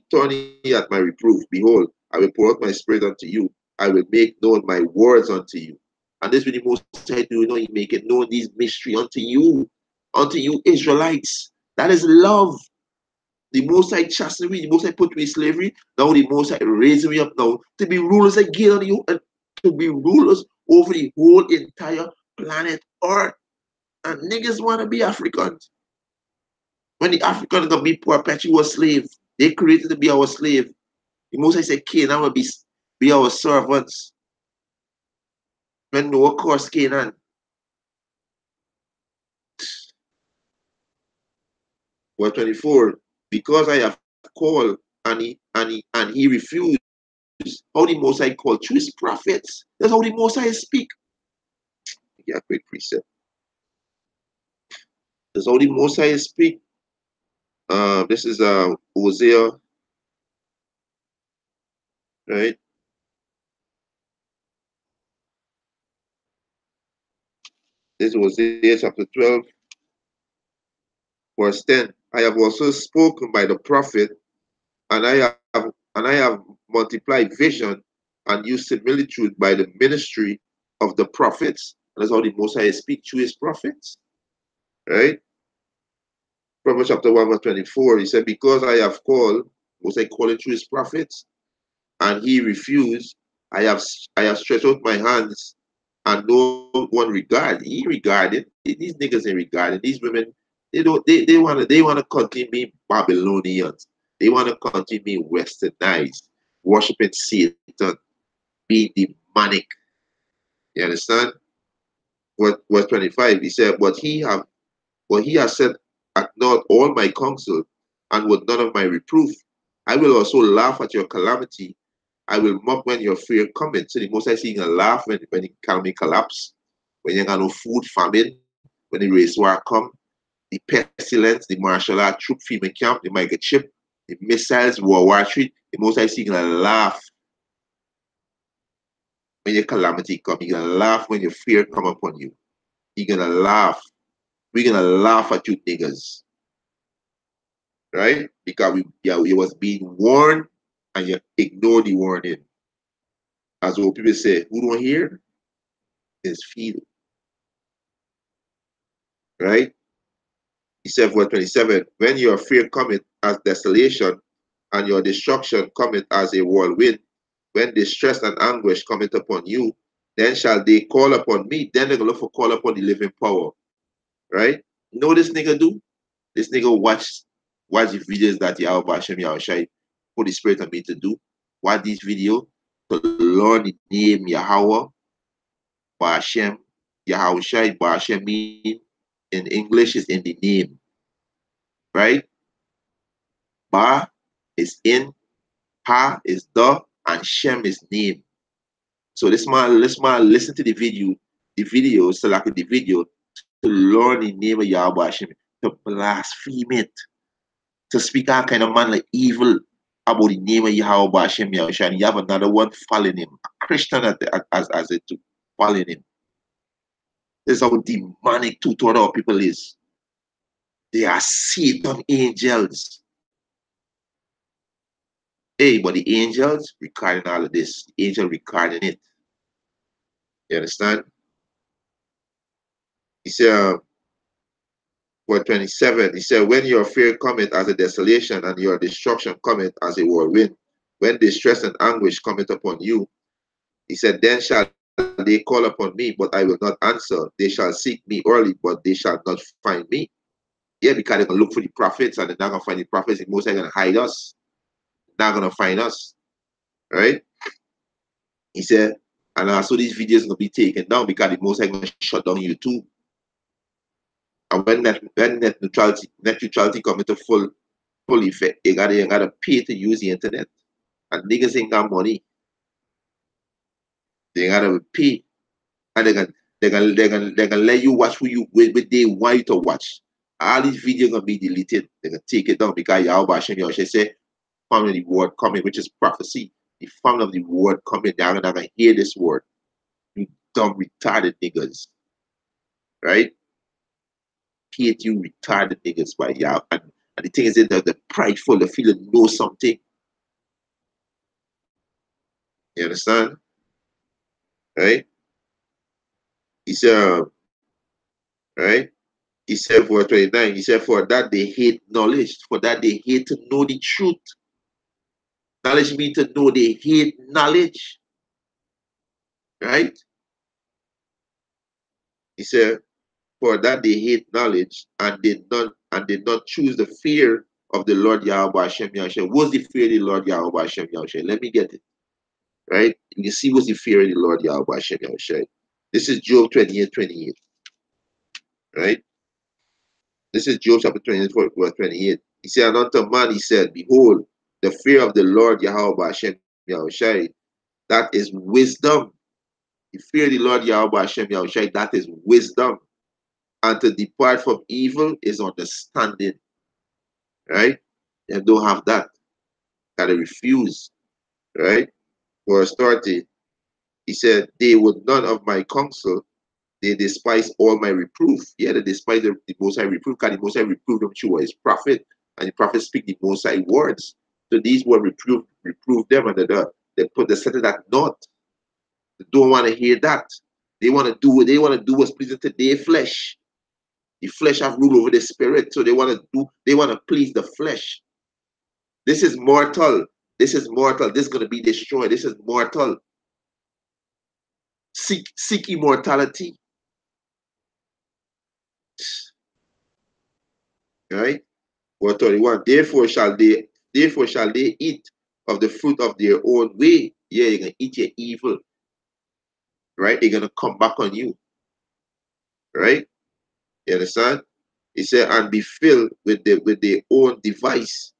at my reproof. Behold, I will pour out my spirit unto you. I will make known my words unto you. And this will the Most High do, he make it known these mystery unto you Israelites. That is love. The Most High chastened me, the Most High put me in slavery. Now the Most High raising me up now to be rulers again on you and to be rulers over the whole entire planet Earth. And niggas want to be Africans. When the Africans gonna be perpetual slave, they created to be our slave. The Most I said, Canaan will be our servants. When Noah cursed Canaan. Verse 24, because I have called and he refused. How the Most I called through his prophets. That's how the Most I speak. Yeah, quick precept. That's how the Most I speak. This is Hosea, right? This was Hosea chapter 12, verse 10. I have also spoken by the prophet, and I have multiplied vision and used similitude by the ministry of the prophets. And that's how the Most High speak to his prophets. Right? Proverbs chapter 1, verse 24. He said, because I have called, Most High calling through his prophets, and he refused, I have stretched out my hands and no one regard. He regarded. These niggas ain't regarded. These women, they wanna continue being Babylonians. They wanna continue being westernized, worshiping Satan, being demonic. You understand? Verse 25, he said, but he has said at not all my counsel, and with none of my reproof. I will also laugh at your calamity. I will mock when your fear cometh. So the most I see you laugh when the economy collapse, when you got no food, famine, when the race war come, the pestilence, the martial art troop female camp, the microchip, the missiles, World War III, the most I see you laugh when your calamity come. You're gonna laugh when your fear come upon you. You're gonna laugh. We're gonna laugh at you niggas. Right? Because you was being warned and you ignore the warning. As what people say, who don't hear is feel. Right? He said, verse 27, when your fear cometh as desolation, and your destruction cometh as a whirlwind, when distress and anguish cometh upon you, then shall they call upon me. Then they're going to look for call upon the living power. Right? You know what this nigga do? This nigga watch the videos that Yahweh Hashem Yahushai put the spirit on me to do. Watch these videos to learn the name Yahweh, Hashem, Yahushai, Hashem mean in English is in the name. Right? Ba is in, Ha is the, and Shem is name. So this man listen to the video, select the video to learn the name of Yahweh Hashem, to blaspheme it, to speak all kind of man like evil about the name of Yahweh Hashem Yahushua. And you have another one following him, a Christian as it too, following him. This is how demonic two-thirds of people is. They are Satan angels. Hey, but the angels recording all of this. The angel recording it. You understand? He said, verse 27, he said, when your fear cometh as a desolation, and your destruction cometh as a whirlwind, when distress and anguish cometh upon you, he said, then shall they call upon me, but I will not answer. They shall seek me early, but they shall not find me. Yeah, because they're going to look for the prophets, and they're not going to find the prophets. The most are going to hide us. They're not going to find us. Right? He said, and also these videos going to be taken down because the most are going to shut down YouTube. And when net neutrality come into full effect, you gotta pay to use the internet. And niggas ain't got money. They gotta pay. And they're gonna let you watch what they want you to watch. All these videos gonna be deleted. They're gonna take it down because Yahweh Hashem Yahushua say, family of the word coming, which is prophecy. The family of the word coming down, and they're gonna hear this word. You dumb retarded niggas. Right? Hate you retarded niggas by Yahweh. And the thing is that they're prideful, they feel they know something. You understand? Right? He said, right? He said, verse 29, he said, for that they hate knowledge, for that they hate to know the truth. Knowledge means to know, they hate knowledge. Right? He said, for that they hate knowledge and did not choose the fear of the Lord Yahweh Hashem Yahushua. What's the fear of the Lord Yahweh Hashem Yahushua? Let me get it. Right? You can see what's the fear of the Lord Yahweh Hashem Yahushua. This is Job 28:28. Right? This is Job chapter 28, verse 28. He said, and unto man he said, behold, the fear of the Lord Yahweh Hashem Yahushua, that is wisdom. The fear of the Lord Yahweh Hashem Yahushua, that is wisdom. And to depart from evil is understanding. Right? They don't have that. Gotta refuse. Right? Verse 30. He said, they would none of my counsel, they despise all my reproof. Yeah, they despise the Most High reproof, because the Most High reprove them through his prophet, and the prophet speak the Most High words. So these were reprove them, and they put the center that not. They don't want to hear that. They want to do what they want to do what's pleasing to their flesh. The flesh have rule over the spirit, so they want to please the flesh. This is mortal. This is mortal. This is going to be destroyed. This is mortal. Seek immortality. Right? Verse 31. Therefore shall they eat of the fruit of their own way. Yeah, you're gonna eat your evil. Right? They're gonna come back on you. Right? You understand? He said, and be filled with their own device.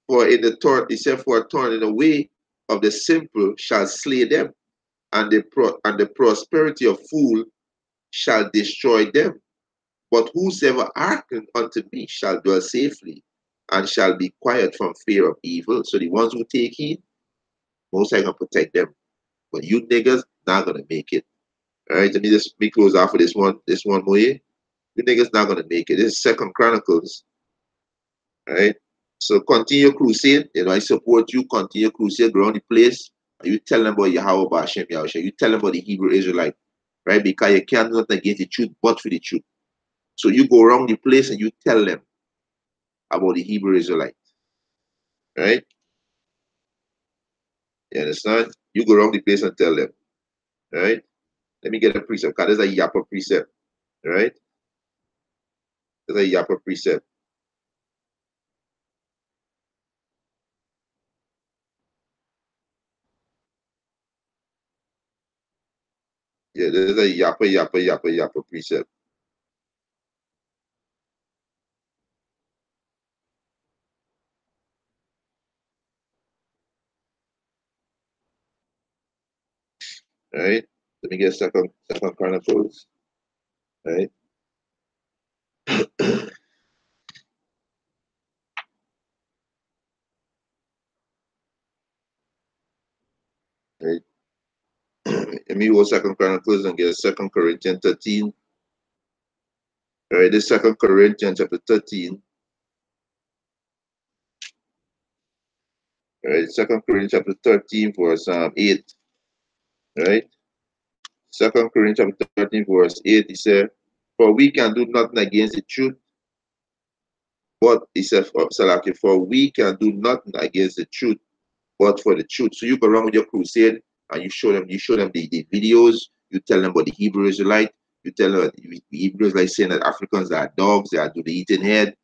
For in the thorn, he said, for a thorn in the way of the simple shall slay them, and the prosperity of fool shall destroy them. But whosoever hearken unto me shall dwell safely, and shall be quiet from fear of evil. So the ones who take heed, Most High gonna protect them. But you niggas not gonna make it. All right, let me just be close off of this one more year. You niggas not gonna make it. This is Second Chronicles. All right. So continue crusade. You know, I support you. Continue crusade. Go on the place. You tell them about Yahweh Hashem Yahushua. You tell them about the Hebrew Israelite, right? Because you can't do nothing against the truth, but for the truth. So you go around the place and you tell them about the Hebrew Israelite. right? You understand? You go around the place and tell them, right? Let me get a precept, because there's a yapper precept, right? There's a yapper precept. Yeah, there's a yapper precept, right? Let me get second Chronicles, right? Right? Let me go second Chronicles and get Second Corinthians 13. All right, this Second Corinthians chapter 13. All right, Second Corinthians chapter 13, verse 8. Right? Second Corinthians chapter 13, verse 8, he said, for we can do nothing against the truth, but he said, Salaki, for we can do nothing against the truth, but for the truth. So you go around with your crusade and you show them the videos, you tell them about the Hebrew Israelite, you tell them the Hebrew Israelite saying that Africans are dogs, they are to the eating head.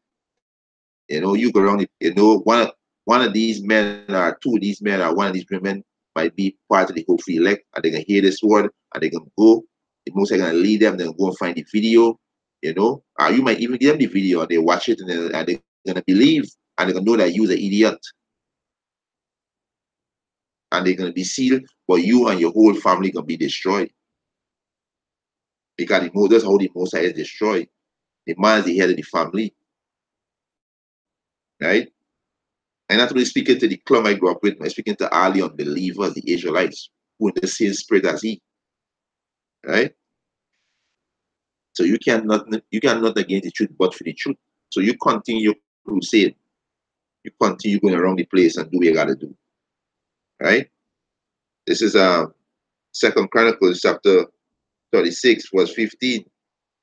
You know, you go around, you know, one of these men or two of these men or one of these women might be part of the hopefully elect, and they can hear this word and they can go. The most are gonna lead them, then go and find the video, you know. Or you might even give them the video and they watch it and they're gonna believe and they're gonna know that you're the idiot and they're gonna be sealed, but you and your whole family gonna be destroyed. Because that's how the most is destroyed. The man is the head of the family, right? And not really speaking to the club I grew up with, I'm speaking to all the unbelievers, the Israelites, who in the same spirit as he, right? So you cannot against the truth, but for the truth. So you continue your crusade. You continue going around the place and do what you gotta do. Right? This is Second Chronicles chapter 36, verse 15.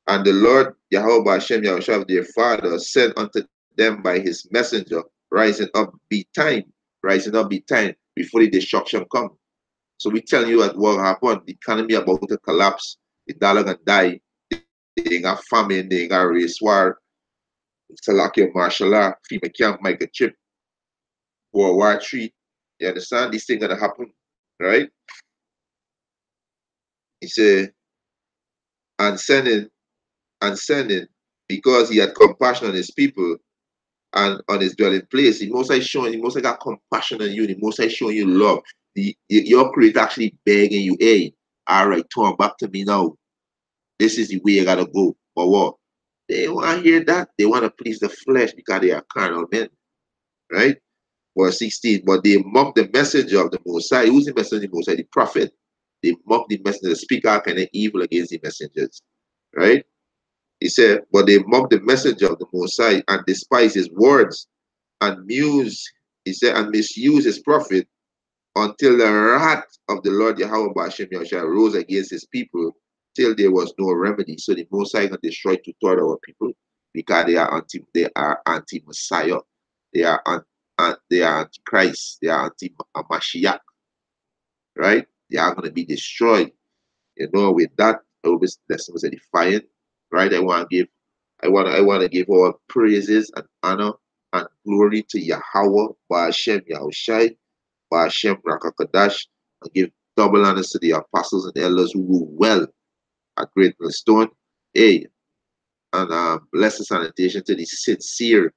And the Lord Yahweh Hashem Yahushua, their father, sent unto them by his messenger, rising up be time before the destruction come. So we tell you what will happen. The economy about to collapse. The dollar gonna die. They got famine. They got race war. Salakia martial law. FEMA camp make a chip. World War III. You understand? These things gonna happen, right? He said, and sending, because he had compassion on his people and on his dwelling place. The Most High showing, the Most High got compassion on you. The Most High showing you love. Your creator actually begging you, hey, all right, turn back to me now. This is the way you gotta go. But what? They want to hear that. They want to please the flesh because they are carnal men, right? Verse 16. But they mock the messenger of the Most High. Who's the messenger of the Most High? The prophet. They mock the messenger, speak out kind of evil against the messengers, right? He said, but they mock the messenger of the Most High and despise his words and he said, and misuse his prophet until the wrath of the Lord Yahweh Bashem Yahushua rose against his people till there was no remedy. So the Most High can destroy two-thirds of our people because they are anti-Messiah. They are anti-Christ. They are anti-Mashiach, right? They are going to be destroyed. You know, with that, I will be defiant, right? I want to give all praises and honor and glory to Yahweh, Ba'ashem Yahushai, Ba'ashem Rakakadash, and give double honors to the apostles and elders who rule well at Great Millstone. Hey, and blessed sanitation to the sincere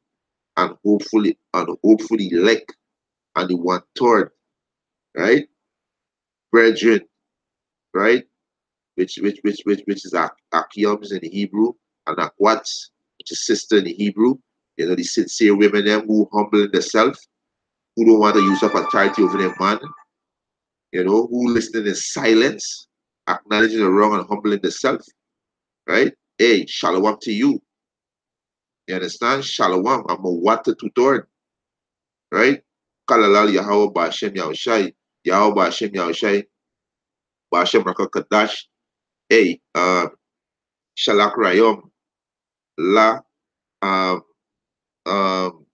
and hopefully elect and the one third, right? Brethren, right? Which is Akiums in the Hebrew, and Akwats, which is sister in the Hebrew. You know, the sincere women them who humble themselves, who don't want to use up authority over their man, you know, who listening in silence, acknowledging the wrong and humbling themselves, right? Hey, shalom to you. You understand? Shalom. I'm a water tutor, right? Kalalal Yahweh Ba'ashem Yahushai, Yahweh Ba'ashem Yahushai, Ba'ashem Rakakadash, hey, Shalak Rayom, La, um,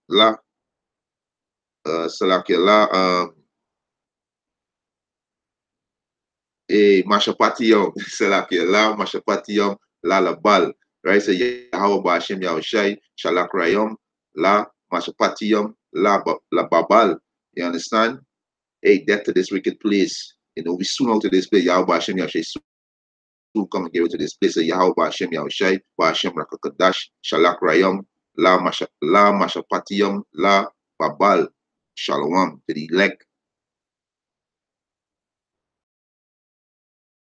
La, Salakia la, Mashapatiyom, Salakia la, Mashapatiyom, la Labal, right? So Yahweh Ba'ashem Yahushai, Shalak Rayom, la Mashapatiyom, la Babal. You understand? Hey, death to this wicked place. You know, we soon out of this place. Yahweh Ba'ashem Yahushai soon come and get to this place. So Yahweh Ba'ashem Yahushai, Ba'ashem Rakakadash, Shalak Rayom, la Mashapatiyom, la Babal. Shalom to the elect.